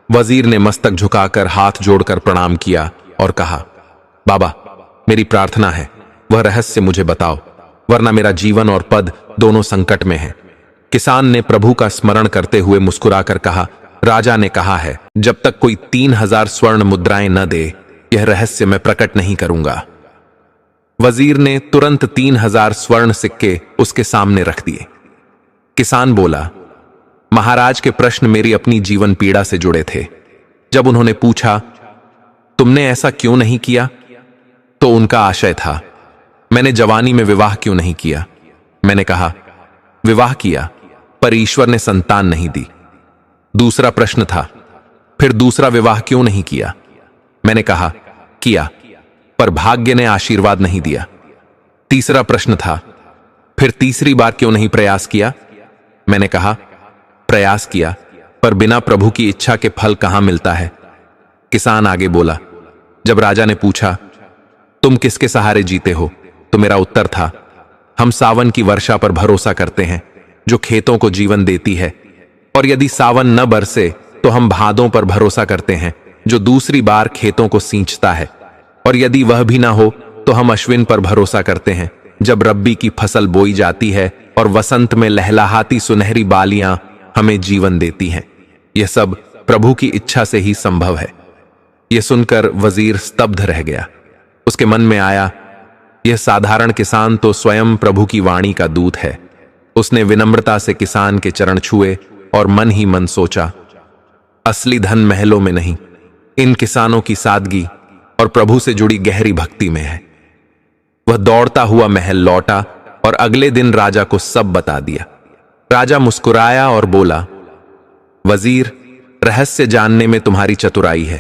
वजीर ने मस्तक झुकाकर हाथ जोड़कर प्रणाम किया और कहा, बाबा, मेरी प्रार्थना है, वह रहस्य मुझे बताओ, वरना मेरा जीवन और पद दोनों संकट में है। किसान ने प्रभु का स्मरण करते हुए मुस्कुराकर कहा, राजा ने कहा है, जब तक कोई 3000 स्वर्ण मुद्राएं न दे, यह रहस्य मैं प्रकट नहीं करूंगा। वजीर ने तुरंत 3000 स्वर्ण सिक्के उसके सामने रख दिए। किसान बोला, महाराज के प्रश्न मेरी अपनी जीवन पीड़ा से जुड़े थे। जब उन्होंने पूछा, तुमने ऐसा क्यों नहीं किया, तो उनका आशय था, मैंने जवानी में विवाह क्यों नहीं किया। मैंने कहा, विवाह किया, पर ईश्वर ने संतान नहीं दी। दूसरा प्रश्न था, फिर दूसरा विवाह क्यों नहीं किया। मैंने कहा, किया, पर भाग्य ने आशीर्वाद नहीं दिया। तीसरा प्रश्न था, फिर तीसरी बार क्यों नहीं प्रयास किया। मैंने कहा, प्रयास किया, पर बिना प्रभु की इच्छा के फल कहां मिलता है। किसान आगे बोला, जब राजा ने पूछा, तुम किसके सहारे जीते हो, तो मेरा उत्तर था, हम सावन की वर्षा पर भरोसा करते हैं, जो खेतों को जीवन देती है, और यदि सावन न बरसे तो हम भादों पर भरोसा करते हैं, जो दूसरी बार खेतों को सींचता है, और यदि वह भी ना हो तो हम अश्विन पर भरोसा करते हैं, जब रब्बी की फसल बोई जाती है और वसंत में लहलहाती सुनहरी बालियां हमें जीवन देती हैं। यह सब प्रभु की इच्छा से ही संभव है। यह सुनकर वजीर स्तब्ध रह गया। उसके मन में आया, यह साधारण किसान तो स्वयं प्रभु की वाणी का दूत है। उसने विनम्रता से किसान के चरण छुए और मन ही मन सोचा, असली धन महलों में नहीं, इन किसानों की सादगी और प्रभु से जुड़ी गहरी भक्ति में है। वह दौड़ता हुआ महल लौटा और अगले दिन राजा को सब बता दिया। राजा मुस्कुराया और बोला, वजीर, रहस्य जानने में तुम्हारी चतुराई है,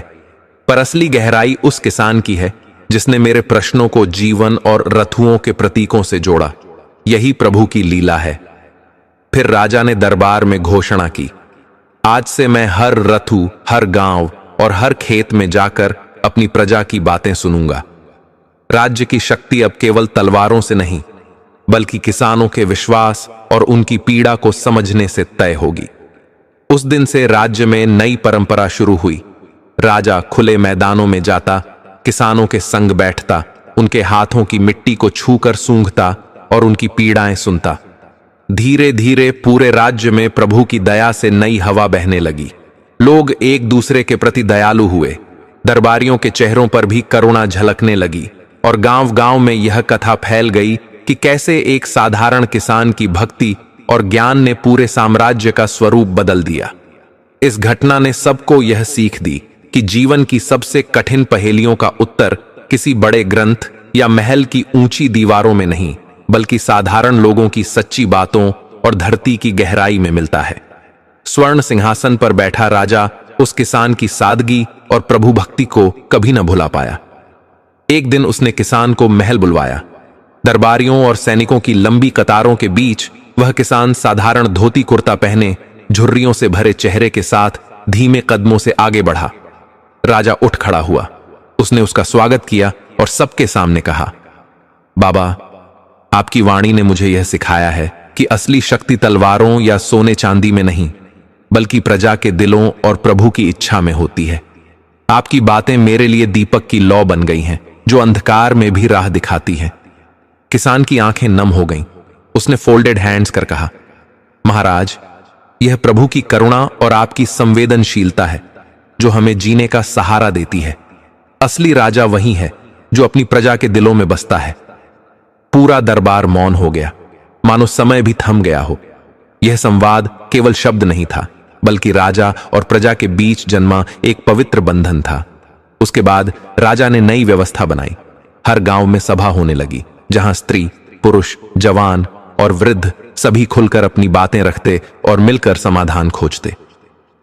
पर असली गहराई उस किसान की है जिसने मेरे प्रश्नों को जीवन और रथुओं के प्रतीकों से जोड़ा। यही प्रभु की लीला है। फिर राजा ने दरबार में घोषणा की, आज से मैं हर रथु, हर गांव और हर खेत में जाकर अपनी प्रजा की बातें सुनूंगा। राज्य की शक्ति अब केवल तलवारों से नहीं, बल्कि किसानों के विश्वास और उनकी पीड़ा को समझने से तय होगी। उस दिन से राज्य में नई परंपरा शुरू हुई। राजा खुले मैदानों में जाता, किसानों के संग बैठता, उनके हाथों की मिट्टी को छूकर सूंघता और उनकी पीड़ाएं सुनता। धीरे धीरे पूरे राज्य में प्रभु की दया से नई हवा बहने लगी। लोग एक दूसरे के प्रति दयालु हुए। दरबारियों के चेहरों पर भी करुणा झलकने लगी और गांव-गांव में यह कथा फैल गई कि कैसे एक साधारण किसान की भक्ति और ज्ञान ने पूरे साम्राज्य का स्वरूप बदल दिया। इस घटना ने सबको यह सीख दी कि जीवन की सबसे कठिन पहेलियों का उत्तर किसी बड़े ग्रंथ या महल की ऊंची दीवारों में नहीं, बल्कि साधारण लोगों की सच्ची बातों और धरती की गहराई में मिलता है। स्वर्ण सिंहासन पर बैठा राजा उस किसान की सादगी और प्रभु भक्ति को कभी न भुला पाया। एक दिन उसने किसान को महल बुलवाया। दरबारियों और सैनिकों की लंबी कतारों के बीच वह किसान साधारण धोती कुर्ता पहने, झुर्रियों से भरे चेहरे के साथ धीमे कदमों से आगे बढ़ा। राजा उठ खड़ा हुआ। उसने उसका स्वागत किया और सबके सामने कहा, बाबा, आपकी वाणी ने मुझे यह सिखाया है कि असली शक्ति तलवारों या सोने चांदी में नहीं, बल्कि प्रजा के दिलों और प्रभु की इच्छा में होती है। आपकी बातें मेरे लिए दीपक की लौ बन गई हैं, जो अंधकार में भी राह दिखाती हैं। किसान की आंखें नम हो गईं। उसने फोल्डेड हैंड्स कर कहा, महाराज, यह प्रभु की करुणा और आपकी संवेदनशीलता है जो हमें जीने का सहारा देती है। असली राजा वही है जो अपनी प्रजा के दिलों में बसता है। पूरा दरबार मौन हो गया, मानो समय भी थम गया हो। यह संवाद केवल शब्द नहीं था, बल्कि राजा और प्रजा के बीच जन्मा एक पवित्र बंधन था। उसके बाद राजा ने नई व्यवस्था बनाई। हर गांव में सभा होने लगी, जहां स्त्री, पुरुष, जवान और वृद्ध सभी खुलकर अपनी बातें रखते और मिलकर समाधान खोजते।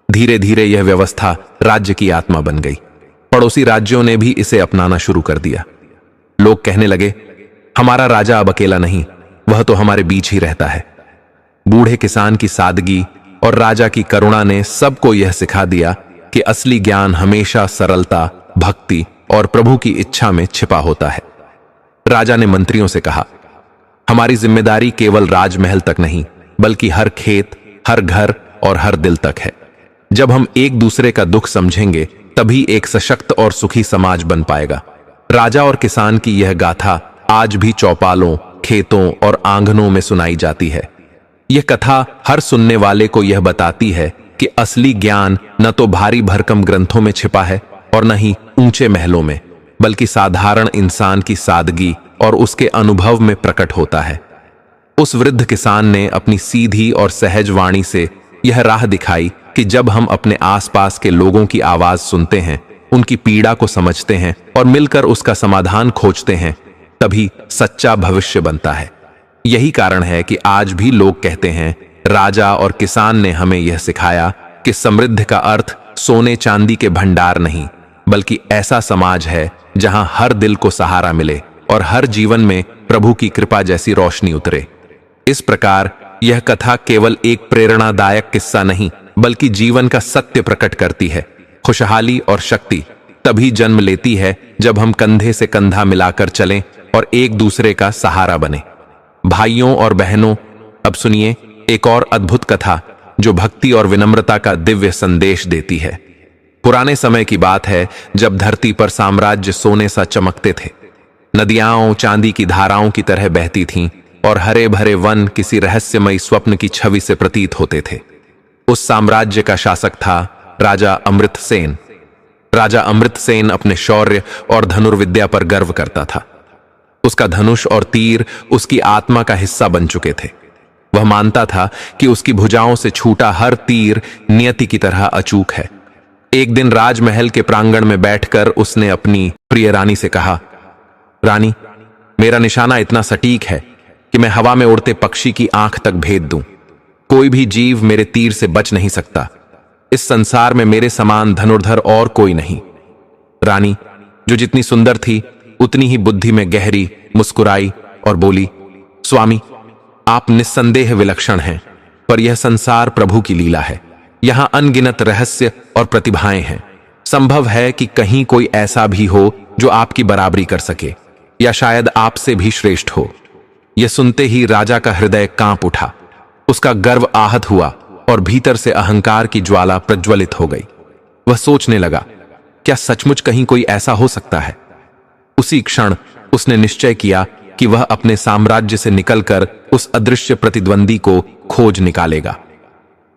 धीरे धीरे यह व्यवस्था राज्य की आत्मा बन गई। पड़ोसी राज्यों ने भी इसे अपनाना शुरू कर दिया। लोग कहने लगे, हमारा राजा अब अकेला नहीं, वह तो हमारे बीच ही रहता है। बूढ़े किसान की सादगी और राजा की करुणा ने सबको यह सिखा दिया कि असली ज्ञान हमेशा सरलता, भक्ति और प्रभु की इच्छा में छिपा होता है। राजा ने मंत्रियों से कहा, हमारी जिम्मेदारी केवल राजमहल तक नहीं, बल्कि हर खेत, हर घर और हर दिल तक है। जब हम एक दूसरे का दुख समझेंगे, तभी एक सशक्त और सुखी समाज बन पाएगा। राजा और किसान की यह गाथा आज भी चौपालों, खेतों और आंगनों में सुनाई जाती है। यह कथा हर सुनने वाले को यह बताती है कि असली ज्ञान न तो भारी भरकम ग्रंथों में छिपा है और न ही ऊंचे महलों में, बल्कि साधारण इंसान की सादगी और उसके अनुभव में प्रकट होता है। उस वृद्ध किसान ने अपनी सीधी और सहज वाणी से यह राह दिखाई कि जब हम अपने आसपास के लोगों की आवाज सुनते हैं, उनकी पीड़ा को समझते हैं और मिलकर उसका समाधान खोजते हैं, तभी सच्चा भविष्य बनता है। यही कारण है कि आज भी लोग कहते हैं, राजा और किसान ने हमें यह सिखाया कि समृद्धि का अर्थ सोने चांदी के भंडार नहीं, बल्कि ऐसा समाज है जहां हर दिल को सहारा मिले और हर जीवन में प्रभु की कृपा जैसी रोशनी उतरे। इस प्रकार यह कथा केवल एक प्रेरणादायक किस्सा नहीं, बल्कि जीवन का सत्य प्रकट करती है। खुशहाली और शक्ति तभी जन्म लेती है जब हम कंधे से कंधा मिलाकर चलें और एक दूसरे का सहारा बने। भाइयों और बहनों, अब सुनिए एक और अद्भुत कथा जो भक्ति और विनम्रता का दिव्य संदेश देती है। पुराने समय की बात है, जब धरती पर साम्राज्य सोने सा चमकते थे। नदियां चांदी की धाराओं की तरह बहती थीं और हरे भरे वन किसी रहस्यमयी स्वप्न की छवि से प्रतीत होते थे। उस साम्राज्य का शासक था राजा अमृतसेन। राजा अमृतसेन अपने शौर्य और धनुर्विद्या पर गर्व करता था। उसका धनुष और तीर उसकी आत्मा का हिस्सा बन चुके थे। वह मानता था कि उसकी भुजाओं से छूटा हर तीर नियति की तरह अचूक है। एक दिन राजमहल के प्रांगण में बैठकर उसने अपनी प्रिय रानी से कहा, रानी, मेरा निशाना इतना सटीक है कि मैं हवा में उड़ते पक्षी की आंख तक भेद दूं। कोई भी जीव मेरे तीर से बच नहीं सकता। इस संसार में मेरे समान धनुर्धर और कोई नहीं। रानी, जो जितनी सुंदर थी, उतनी ही बुद्धि में गहरी, मुस्कुराई और बोली, स्वामी, आप निस्संदेह विलक्षण हैं, पर यह संसार प्रभु की लीला है। यहां अनगिनत रहस्य और प्रतिभाएं हैं। संभव है कि कहीं कोई ऐसा भी हो जो आपकी बराबरी कर सके, या शायद आपसे भी श्रेष्ठ हो। यह सुनते ही राजा का हृदय कांप उठा। उसका गर्व आहत हुआ और भीतर से अहंकार की ज्वाला प्रज्वलित हो गई। वह सोचने लगा, क्या सचमुच कहीं कोई ऐसा हो सकता है? उसी क्षण उसने निश्चय किया कि वह अपने साम्राज्य से निकलकर उस अदृश्य प्रतिद्वंदी को खोज निकालेगा।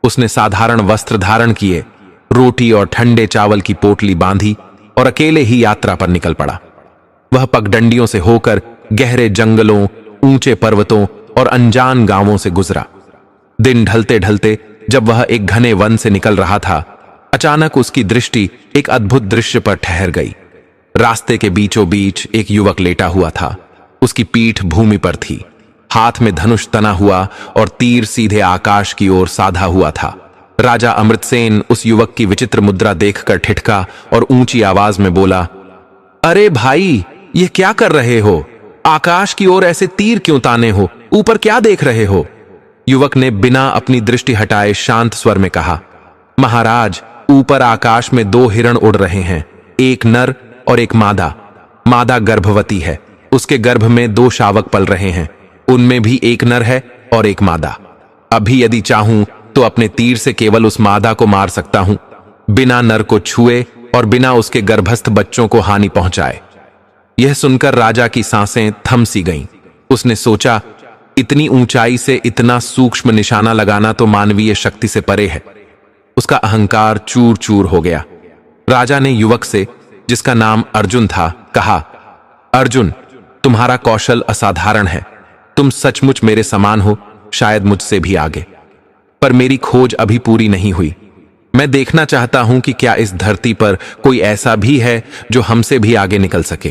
उसने साधारण वस्त्र धारण किए, रोटी और ठंडे चावल की पोटली बांधी और अकेले ही यात्रा पर निकल पड़ा। वह पगडंडियों से होकर गहरे जंगलों, ऊंचे पर्वतों और अनजान गांवों से गुजरा। दिन ढलते ढलते जब वह एक घने वन से निकल रहा था, अचानक उसकी दृष्टि एक अद्भुत दृश्य पर ठहर गई। रास्ते के बीचों बीच एक युवक लेटा हुआ था। उसकी पीठ भूमि पर थी, हाथ में धनुष तना हुआ और तीर सीधे आकाश की ओर साधा हुआ था। राजा अमृतसेन उस युवक की विचित्र मुद्रा देखकर ठिठका और ऊंची आवाज में बोला, अरे भाई, ये क्या कर रहे हो? आकाश की ओर ऐसे तीर क्यों ताने हो? ऊपर क्या देख रहे हो? युवक ने बिना अपनी दृष्टि हटाए शांत स्वर में कहा, महाराज, ऊपर आकाश में 2 हिरण उड़ रहे हैं, एक नर और एक मादा। मादा गर्भवती है, उसके गर्भ में 2 शावक पल रहे हैं, उनमें भी एक नर है और एक मादा। अभी यदि चाहूं तो अपने तीर से केवल उस मादा को मार सकता हूं, बिना नर को छुए और बिना उसके गर्भस्थ बच्चों को हानि पहुंचाए। यह सुनकर राजा की सांसें थम सी गईं। उसने सोचा, इतनी ऊंचाई से इतना सूक्ष्म निशाना लगाना तो मानवीय शक्ति से परे है। उसका अहंकार चूर चूर हो गया। राजा ने युवक से, जिसका नाम अर्जुन था, कहा, अर्जुन, तुम्हारा कौशल असाधारण है। तुम सचमुच मेरे समान हो, शायद मुझसे भी आगे। पर मेरी खोज अभी पूरी नहीं हुई। मैं देखना चाहता हूं कि क्या इस धरती पर कोई ऐसा भी है जो हमसे भी आगे निकल सके।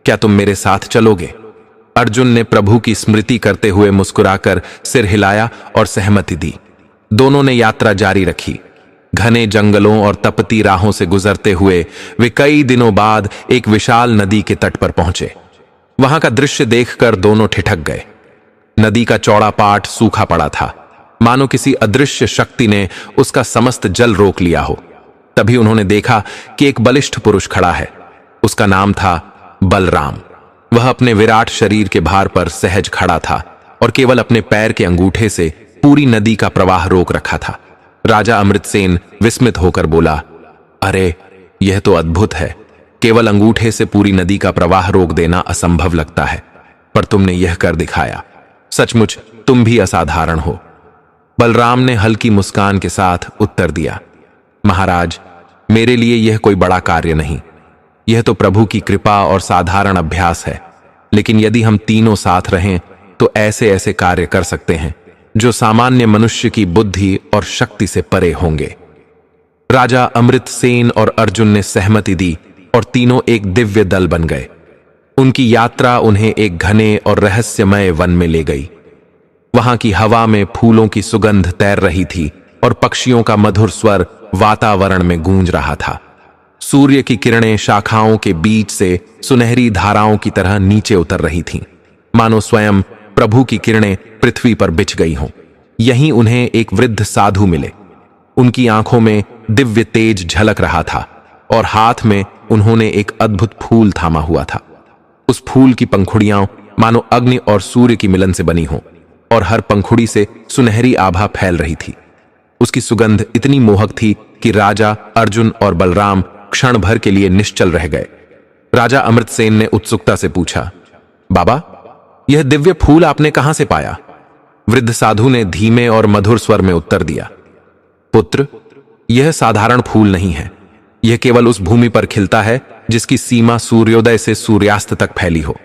क्या तुम मेरे साथ चलोगे? अर्जुन ने प्रभु की स्मृति करते हुए मुस्कुराकर सिर हिलाया और सहमति दी। दोनों ने यात्रा जारी रखी। घने जंगलों और तपती राहों से गुजरते हुए वे कई दिनों बाद एक विशाल नदी के तट पर पहुंचे। वहां का दृश्य देखकर दोनों ठिठक गए। नदी का चौड़ा पाट सूखा पड़ा था, मानो किसी अदृश्य शक्ति ने उसका समस्त जल रोक लिया हो। तभी उन्होंने देखा कि एक बलिष्ठ पुरुष खड़ा है। उसका नाम था बलराम। वह अपने विराट शरीर के भार पर सहज खड़ा था और केवल अपने पैर के अंगूठे से पूरी नदी का प्रवाह रोक रखा था। राजा अमृतसेन विस्मित होकर बोला, अरे, यह तो अद्भुत है। केवल अंगूठे से पूरी नदी का प्रवाह रोक देना असंभव लगता है, पर तुमने यह कर दिखाया। सचमुच तुम भी असाधारण हो। बलराम ने हल्की मुस्कान के साथ उत्तर दिया, महाराज, मेरे लिए यह कोई बड़ा कार्य नहीं। यह तो प्रभु की कृपा और साधारण अभ्यास है। लेकिन यदि हम तीनों साथ रहें तो ऐसे ऐसे कार्य कर सकते हैं जो सामान्य मनुष्य की बुद्धि और शक्ति से परे होंगे। राजा अमृतसेन और अर्जुन ने सहमति दी और तीनों एक दिव्य दल बन गए। उनकी यात्रा उन्हें एक घने और रहस्यमय वन में ले गई। वहां की हवा में फूलों की सुगंध तैर रही थी और पक्षियों का मधुर स्वर वातावरण में गूंज रहा था। सूर्य की किरणें शाखाओं के बीच से सुनहरी धाराओं की तरह नीचे उतर रही थीं, मानो स्वयं प्रभु की किरणें पृथ्वी पर बिछ गई हों। यहीं उन्हें एक वृद्ध साधु मिले। उनकी आंखों में दिव्य तेज झलक रहा था और हाथ में उन्होंने एक अद्भुत फूल थामा हुआ था। उस फूल की पंखुड़ियां मानो अग्नि और सूर्य की मिलन से बनी हों और हर पंखुड़ी से सुनहरी आभा फैल रही थी। उसकी सुगंध इतनी मोहक थी कि राजा, अर्जुन और बलराम क्षण भर के लिए निश्चल रह गए। राजा अमृतसेन ने उत्सुकता से पूछा, बाबा, यह दिव्य फूल आपने कहां से पाया? वृद्ध साधु ने धीमे और मधुर स्वर में उत्तर दिया, पुत्र, यह साधारण फूल नहीं है। यह केवल उस भूमि पर खिलता है जिसकी सीमा सूर्योदय से सूर्यास्त तक फैली हो।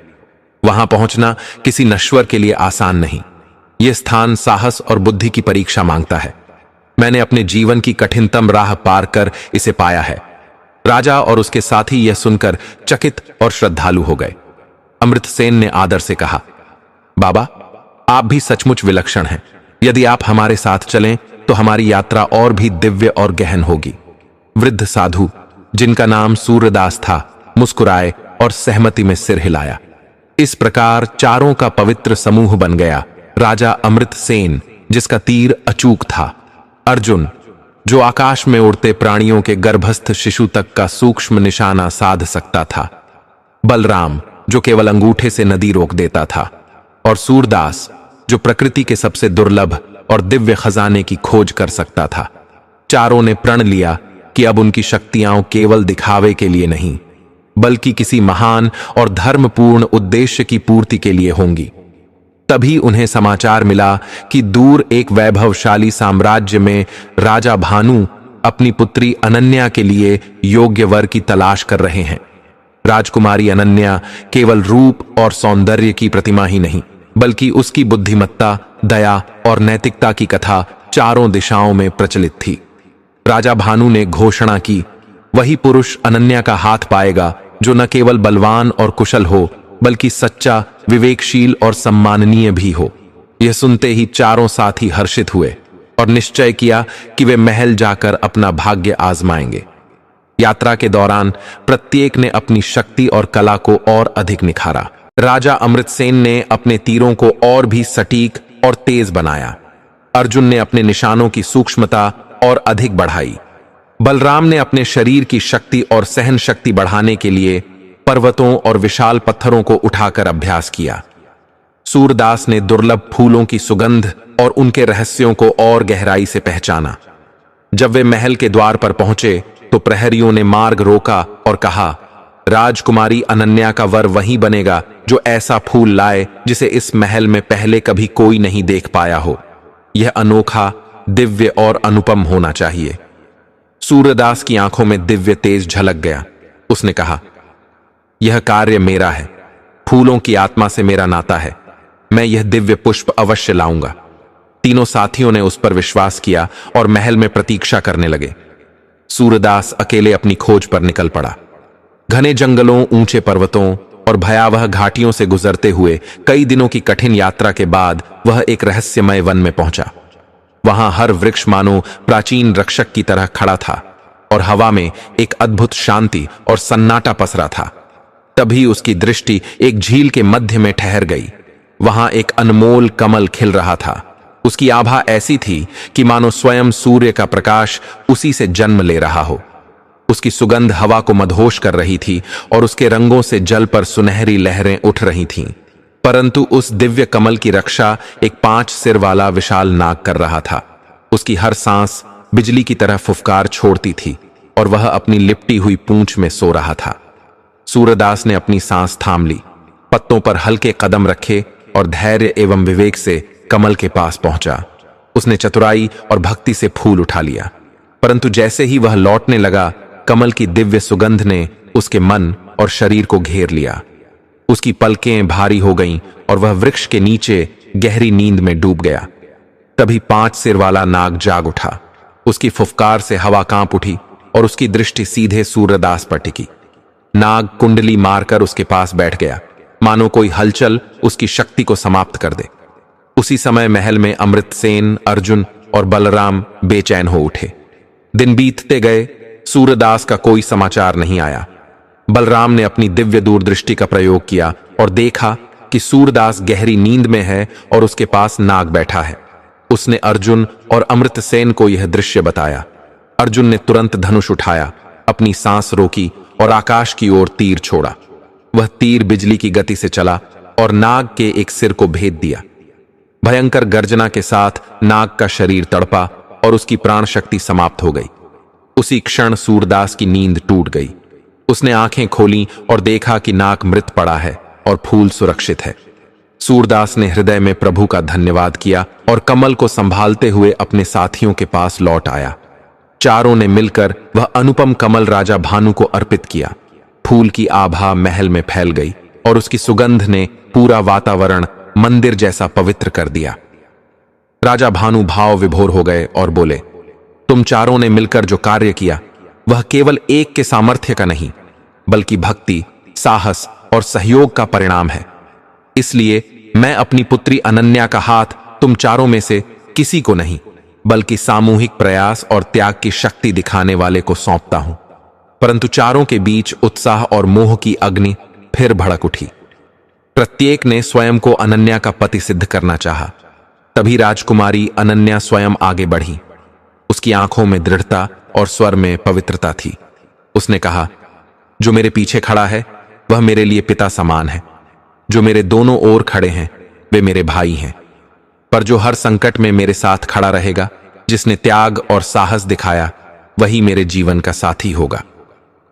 वहां पहुंचना किसी नश्वर के लिए आसान नहीं। यह स्थान साहस और बुद्धि की परीक्षा मांगता है। मैंने अपने जीवन की कठिनतम राह पार कर इसे पाया है। राजा और उसके साथी यह सुनकर चकित और श्रद्धालु हो गए। अमृतसेन ने आदर से कहा, बाबा, आप भी सचमुच विलक्षण हैं। यदि आप हमारे साथ चलें तो हमारी यात्रा और भी दिव्य और गहन होगी। वृद्ध साधु, जिनका नाम सूर्यदास था, मुस्कुराए और सहमति में सिर हिलाया। इस प्रकार चारों का पवित्र समूह बन गया। राजा अमृतसेन, जिसका तीर अचूक था, अर्जुन, जो आकाश में उड़ते प्राणियों के गर्भस्थ शिशु तक का सूक्ष्म निशाना साध सकता था, बलराम, जो केवल अंगूठे से नदी रोक देता था, और सूरदास, जो प्रकृति के सबसे दुर्लभ और दिव्य खजाने की खोज कर सकता था। चारों ने प्रण लिया कि अब उनकी शक्तियां केवल दिखावे के लिए नहीं, बल्कि किसी महान और धर्मपूर्ण उद्देश्य की पूर्ति के लिए होंगी। तभी उन्हें समाचार मिला कि दूर एक वैभवशाली साम्राज्य में राजा भानु अपनी पुत्री अनन्या के लिए योग्य वर की तलाश कर रहे हैं। राजकुमारी अनन्या केवल रूप और सौंदर्य की प्रतिमा ही नहीं, बल्कि उसकी बुद्धिमत्ता, दया और नैतिकता की कथा चारों दिशाओं में प्रचलित थी। राजा भानु ने घोषणा की, वही पुरुष अनन्या का हाथ पाएगा जो न केवल बलवान और कुशल हो, बल्कि सच्चा, विवेकशील और सम्माननीय भी हो। यह सुनते ही चारों साथी हर्षित हुए और निश्चय किया कि वे महल जाकर अपना भाग्य आजमाएंगे। यात्रा के दौरान प्रत्येक ने अपनी शक्ति और कला को और अधिक निखारा। राजा अमृतसेन ने अपने तीरों को और भी सटीक और तेज बनाया। अर्जुन ने अपने निशानों की सूक्ष्मता और अधिक बढ़ाई। बलराम ने अपने शरीर की शक्ति और सहन शक्ति बढ़ाने के लिए पर्वतों और विशाल पत्थरों को उठाकर अभ्यास किया। सूरदास ने दुर्लभ फूलों की सुगंध और उनके रहस्यों को और गहराई से पहचाना। जब वे महल के द्वार पर पहुंचे तो प्रहरियों ने मार्ग रोका और कहा, राजकुमारी अनन्या का वर वही बनेगा जो ऐसा फूल लाए जिसे इस महल में पहले कभी कोई नहीं देख पाया हो। यह अनोखा, दिव्य और अनुपम होना चाहिए। सूरदास की आंखों में दिव्य तेज झलक गया। उसने कहा, यह कार्य मेरा है। फूलों की आत्मा से मेरा नाता है। मैं यह दिव्य पुष्प अवश्य लाऊंगा। तीनों साथियों ने उस पर विश्वास किया और महल में प्रतीक्षा करने लगे। सूरदास अकेले अपनी खोज पर निकल पड़ा। घने जंगलों, ऊंचे पर्वतों और भयावह घाटियों से गुजरते हुए कई दिनों की कठिन यात्रा के बाद वह एक रहस्यमय वन में पहुंचा। वहां हर वृक्ष मानो प्राचीन रक्षक की तरह खड़ा था और हवा में एक अद्भुत शांति और सन्नाटा पसरा था। तभी उसकी दृष्टि एक झील के मध्य में ठहर गई। वहां एक अनमोल कमल खिल रहा था। उसकी आभा ऐसी थी कि मानो स्वयं सूर्य का प्रकाश उसी से जन्म ले रहा हो। उसकी सुगंध हवा को मदहोश कर रही थी और उसके रंगों से जल पर सुनहरी लहरें उठ रही थीं। परंतु उस दिव्य कमल की रक्षा एक 5 सिर वाला विशाल नाग कर रहा था। उसकी हर सांस बिजली की तरह फुफकार छोड़ती थी और वह अपनी लिपटी हुई पूंछ में सो रहा था। सूरदास ने अपनी सांस थाम ली, पत्तों पर हल्के कदम रखे और धैर्य एवं विवेक से कमल के पास पहुंचा। उसने चतुराई और भक्ति से फूल उठा लिया, परंतु जैसे ही वह लौटने लगा, कमल की दिव्य सुगंध ने उसके मन और शरीर को घेर लिया। उसकी पलकें भारी हो गईं और वह वृक्ष के नीचे गहरी नींद में डूब गया। तभी 5 सिर वाला नाग जाग उठा। उसकी फुफकार से हवा कांप उठी और उसकी दृष्टि सीधे सूरदास पर टिकी। नाग कुंडली मारकर उसके पास बैठ गया, मानो कोई हलचल उसकी शक्ति को समाप्त कर दे। उसी समय महल में अमृतसेन, अर्जुन और बलराम बेचैन हो उठे। दिन बीतते गए, सूरदास का कोई समाचार नहीं आया। बलराम ने अपनी दिव्य दूरदृष्टि का प्रयोग किया और देखा कि सूरदास गहरी नींद में है और उसके पास नाग बैठा है। उसने अर्जुन और अमृतसेन को यह दृश्य बताया। अर्जुन ने तुरंत धनुष उठाया, अपनी सांस रोकी और आकाश की ओर तीर छोड़ा। वह तीर बिजली की गति से चला और नाग के एक सिर को भेद दिया। भयंकर गर्जना के साथ नाग का शरीर तड़पा और उसकी प्राण शक्ति समाप्त हो गई। उसी क्षण सूरदास की नींद टूट गई। उसने आंखें खोलीं और देखा कि नाग मृत पड़ा है और फूल सुरक्षित है। सूरदास ने हृदय में प्रभु का धन्यवाद किया और कमल को संभालते हुए अपने साथियों के पास लौट आया। चारों ने मिलकर वह अनुपम कमल राजा भानु को अर्पित किया। फूल की आभा महल में फैल गई और उसकी सुगंध ने पूरा वातावरण मंदिर जैसा पवित्र कर दिया। राजा भानु भाव विभोर हो गए और बोले, तुम चारों ने मिलकर जो कार्य किया वह केवल एक के सामर्थ्य का नहीं, बल्कि भक्ति, साहस और सहयोग का परिणाम है। इसलिए मैं अपनी पुत्री अनन्या का हाथ तुम चारों में से किसी को नहीं, बल्कि सामूहिक प्रयास और त्याग की शक्ति दिखाने वाले को सौंपता हूं। परंतु चारों के बीच उत्साह और मोह की अग्नि फिर भड़क उठी। प्रत्येक ने स्वयं को अनन्या का पति सिद्ध करना चाहा। तभी राजकुमारी अनन्या स्वयं आगे बढ़ी। उसकी आंखों में दृढ़ता और स्वर में पवित्रता थी। उसने कहा, जो मेरे पीछे खड़ा है वह मेरे लिए पिता समान है। जो मेरे दोनों ओर खड़े हैं वे मेरे भाई हैं। पर जो हर संकट में मेरे साथ खड़ा रहेगा, जिसने त्याग और साहस दिखाया, वही मेरे जीवन का साथी होगा।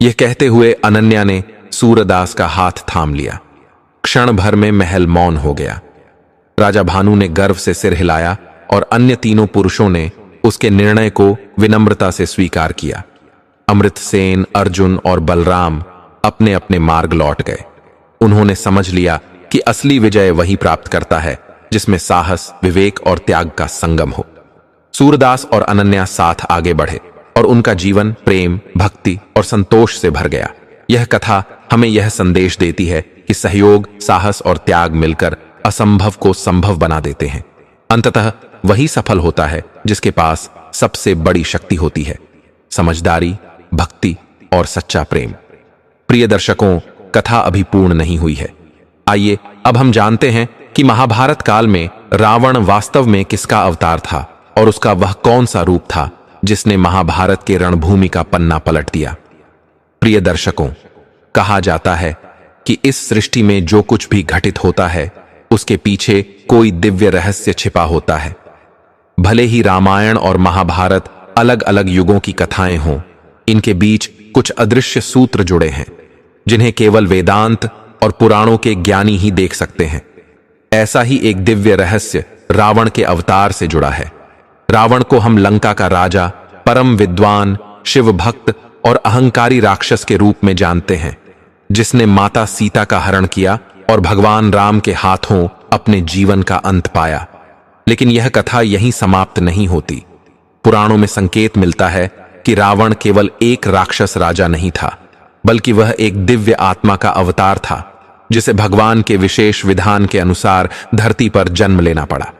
यह कहते हुए अनन्या ने सूरदास का हाथ थाम लिया। क्षण भर में महल मौन हो गया। राजा भानु ने गर्व से सिर हिलाया और अन्य तीनों पुरुषों ने उसके निर्णय को विनम्रता से स्वीकार किया। अमृतसेन, अर्जुन और बलराम अपने अपने मार्ग लौट गए। उन्होंने समझ लिया कि असली विजय वही प्राप्त करता है जिसमें साहस, विवेक और त्याग का संगम हो। सूरदास और अनन्या साथ आगे बढ़े और उनका जीवन प्रेम, भक्ति और संतोष से भर गया। यह कथा हमें यह संदेश देती है कि सहयोग, साहस और त्याग मिलकर असंभव को संभव बना देते हैं। अंततः वही सफल होता है जिसके पास सबसे बड़ी शक्ति होती है, समझदारी, भक्ति और सच्चा प्रेम। प्रिय दर्शकों, कथा अभी पूर्ण नहीं हुई है। आइए अब हम जानते हैं कि महाभारत काल में रावण वास्तव में किसका अवतार था और उसका वह कौन सा रूप था जिसने महाभारत के रणभूमि का पन्ना पलट दिया। प्रिय दर्शकों, कहा जाता है कि इस सृष्टि में जो कुछ भी घटित होता है उसके पीछे कोई दिव्य रहस्य छिपा होता है। भले ही रामायण और महाभारत अलग अलग युगों की कथाएं हों, इनके बीच कुछ अदृश्य सूत्र जुड़े हैं जिन्हें केवल वेदांत और पुराणों के ज्ञानी ही देख सकते हैं। ऐसा ही एक दिव्य रहस्य रावण के अवतार से जुड़ा है। रावण को हम लंका का राजा, परम विद्वान, शिव भक्त और अहंकारी राक्षस के रूप में जानते हैं, जिसने माता सीता का हरण किया और भगवान राम के हाथों अपने जीवन का अंत पाया। लेकिन यह कथा यहीं समाप्त नहीं होती। पुराणों में संकेत मिलता है कि रावण केवल एक राक्षस राजा नहीं था, बल्कि वह एक दिव्य आत्मा का अवतार था, जिसे भगवान के विशेष विधान के अनुसार धरती पर जन्म लेना पड़ा।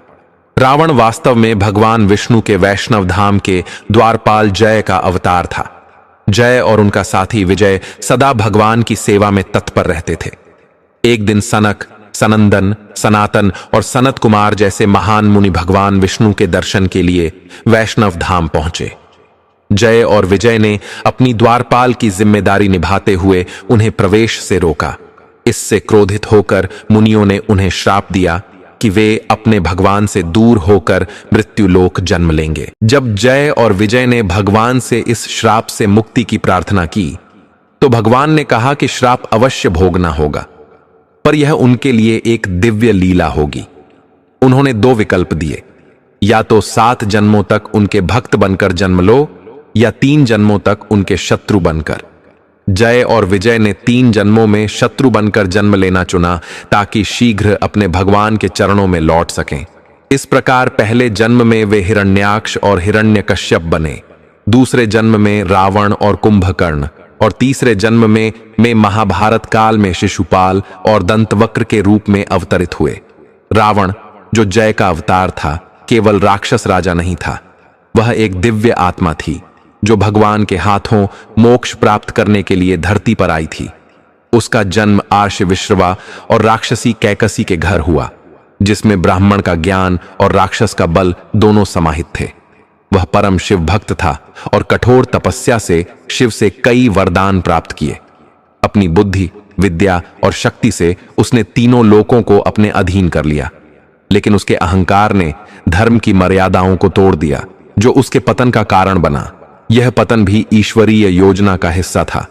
रावण वास्तव में भगवान विष्णु के वैष्णव धाम के द्वारपाल जय का अवतार था। जय और उनका साथी विजय सदा भगवान की सेवा में तत्पर रहते थे। एक दिन सनक, सनंदन, सनातन और सनत कुमार जैसे महान मुनि भगवान विष्णु के दर्शन के लिए वैष्णव धाम पहुंचे। जय और विजय ने अपनी द्वारपाल की जिम्मेदारी निभाते हुए उन्हें प्रवेश से रोका। इससे क्रोधित होकर मुनियों ने उन्हें श्राप दिया कि वे अपने भगवान से दूर होकर मृत्युलोक जन्म लेंगे। जब जय और विजय ने भगवान से इस श्राप से मुक्ति की प्रार्थना की, तो भगवान ने कहा कि श्राप अवश्य भोगना होगा, पर यह उनके लिए एक दिव्य लीला होगी। उन्होंने 2 विकल्प दिए, या तो 7 जन्मों तक उनके भक्त बनकर जन्म लो, या 3 जन्मों तक उनके शत्रु बनकर। जय और विजय ने 3 जन्मों में शत्रु बनकर जन्म लेना चुना, ताकि शीघ्र अपने भगवान के चरणों में लौट सकें। इस प्रकार पहले जन्म में वे हिरण्याक्ष और हिरण्यकश्यप बने, दूसरे जन्म में रावण और कुंभकर्ण, और तीसरे जन्म में महाभारत काल में शिशुपाल और दंतवक्र के रूप में अवतरित हुए। रावण, जो जय का अवतार था, केवल राक्षस राजा नहीं था, वह एक दिव्य आत्मा थी जो भगवान के हाथों मोक्ष प्राप्त करने के लिए धरती पर आई थी। उसका जन्म आर्ष विश्रवा और राक्षसी कैकसी के घर हुआ, जिसमें ब्राह्मण का ज्ञान और राक्षस का बल दोनों समाहित थे। वह परम शिव भक्त था और कठोर तपस्या से शिव से कई वरदान प्राप्त किए। अपनी बुद्धि, विद्या और शक्ति से उसने तीनों लोकों को अपने अधीन कर लिया, लेकिन उसके अहंकार ने धर्म की मर्यादाओं को तोड़ दिया, जो उसके पतन का कारण बना। यह पतन भी ईश्वरीय योजना का हिस्सा था।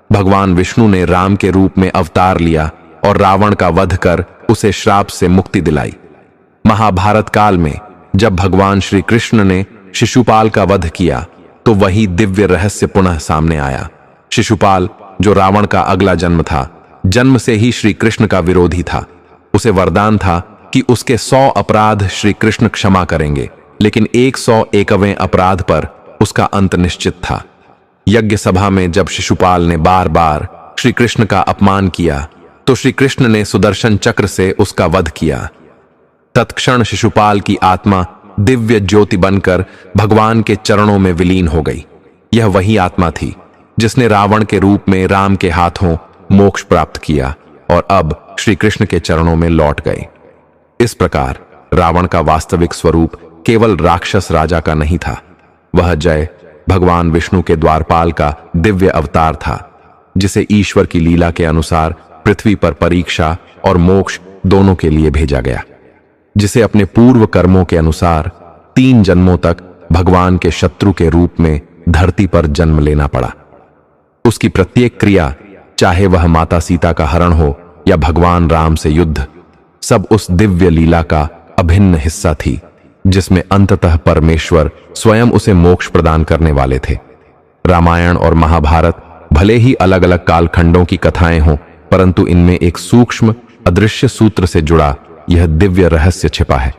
भगवान विष्णु ने राम के रूप में अवतार लिया और रावण का वध कर उसे श्राप से मुक्ति दिलाई। महाभारत काल में जब भगवान श्री कृष्ण ने शिशुपाल का वध किया, तो वही दिव्य रहस्य पुनः सामने आया। शिशुपाल, जो रावण का अगला जन्म था, जन्म से ही श्री कृष्ण का विरोधी था। उसे वरदान था कि उसके 100 अपराध श्री कृष्ण क्षमा करेंगे, लेकिन 101वें अपराध पर उसका अंत निश्चित था। यज्ञ सभा में जब शिशुपाल ने बार बार श्री कृष्ण का अपमान किया, तो श्री कृष्ण ने सुदर्शन चक्र से उसका वध किया। तत्क्षण शिशुपाल की आत्मा दिव्य ज्योति बनकर भगवान के चरणों में विलीन हो गई। यह वही आत्मा थी जिसने रावण के रूप में राम के हाथों मोक्ष प्राप्त किया और अब श्री कृष्ण के चरणों में लौट गए। इस प्रकार रावण का वास्तविक स्वरूप केवल राक्षस राजा का नहीं था, वह जय, भगवान विष्णु के द्वारपाल का दिव्य अवतार था, जिसे ईश्वर की लीला के अनुसार पृथ्वी पर परीक्षा और मोक्ष दोनों के लिए भेजा गया, जिसे अपने पूर्व कर्मों के अनुसार 3 जन्मों तक भगवान के शत्रु के रूप में धरती पर जन्म लेना पड़ा। उसकी प्रत्येक क्रिया, चाहे वह माता सीता का हरण हो या भगवान राम से युद्ध, सब उस दिव्य लीला का अभिन्न हिस्सा थी, जिसमें अंततः परमेश्वर स्वयं उसे मोक्ष प्रदान करने वाले थे। रामायण और महाभारत भले ही अलग अलग कालखंडों की कथाएं हों, परंतु इनमें एक सूक्ष्म अदृश्य सूत्र से जुड़ा यह दिव्य रहस्य छिपा है।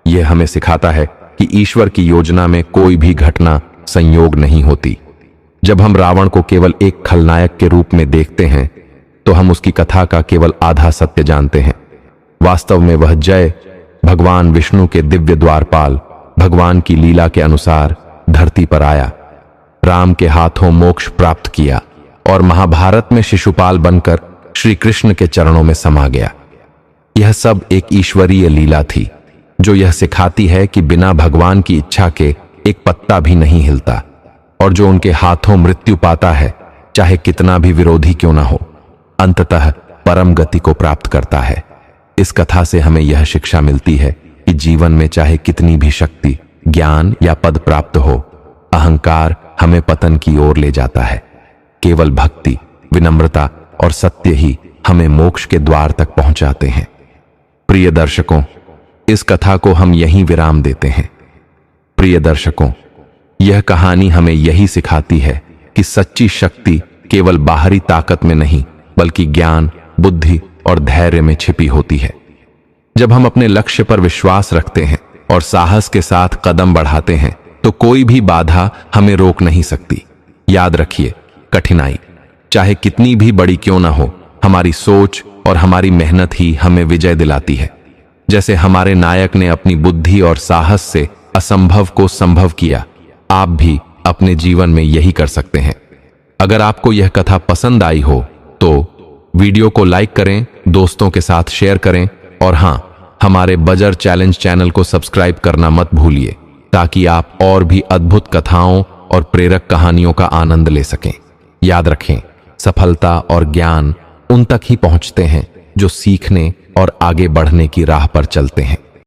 यह हमें सिखाता है कि ईश्वर की योजना में कोई भी घटना संयोग नहीं होती। जब हम रावण को केवल एक खलनायक के रूप में देखते हैं, तो हम उसकी कथा का केवल आधा सत्य जानते हैं। वास्तव में वह जय भगवान विष्णु के दिव्य द्वारपाल, भगवान की लीला के अनुसार धरती पर आया, राम के हाथों मोक्ष प्राप्त किया और महाभारत में शिशुपाल बनकर श्री कृष्ण के चरणों में समा गया। यह सब एक ईश्वरीय लीला थी, जो यह सिखाती है कि बिना भगवान की इच्छा के एक पत्ता भी नहीं हिलता, और जो उनके हाथों मृत्यु पाता है, चाहे कितना भी विरोधी क्यों ना हो, अंततः परम गति को प्राप्त करता है। इस कथा से हमें यह शिक्षा मिलती है कि जीवन में चाहे कितनी भी शक्ति, ज्ञान या पद प्राप्त हो, अहंकार हमें पतन की ओर ले जाता है। केवल भक्ति, विनम्रता और सत्य ही हमें मोक्ष के द्वार तक पहुंचाते हैं। प्रिय दर्शकों, इस कथा को हम यहीं विराम देते हैं। प्रिय दर्शकों, यह कहानी हमें यही सिखाती है कि सच्ची शक्ति केवल बाहरी ताकत में नहीं, बल्कि ज्ञान, बुद्धि और धैर्य में छिपी होती है। जब हम अपने लक्ष्य पर विश्वास रखते हैं और साहस के साथ कदम बढ़ाते हैं तो कोई भी बाधा हमें रोक नहीं सकती। याद रखिए, कठिनाई चाहे कितनी भी बड़ी क्यों ना हो, हमारी सोच और हमारी मेहनत ही हमें विजय दिलाती है। जैसे हमारे नायक ने अपनी बुद्धि और साहस से असंभव को संभव किया, आप भी अपने जीवन में यही कर सकते हैं। अगर आपको यह कथा पसंद आई हो तो वीडियो को लाइक करें, दोस्तों के साथ शेयर करें और हां, हमारे बजर चैलेंज चैनल को सब्सक्राइब करना मत भूलिए ताकि आप और भी अद्भुत कथाओं और प्रेरक कहानियों का आनंद ले सकें। याद रखें, सफलता और ज्ञान उन तक ही पहुंचते हैं जो सीखने और आगे बढ़ने की राह पर चलते हैं।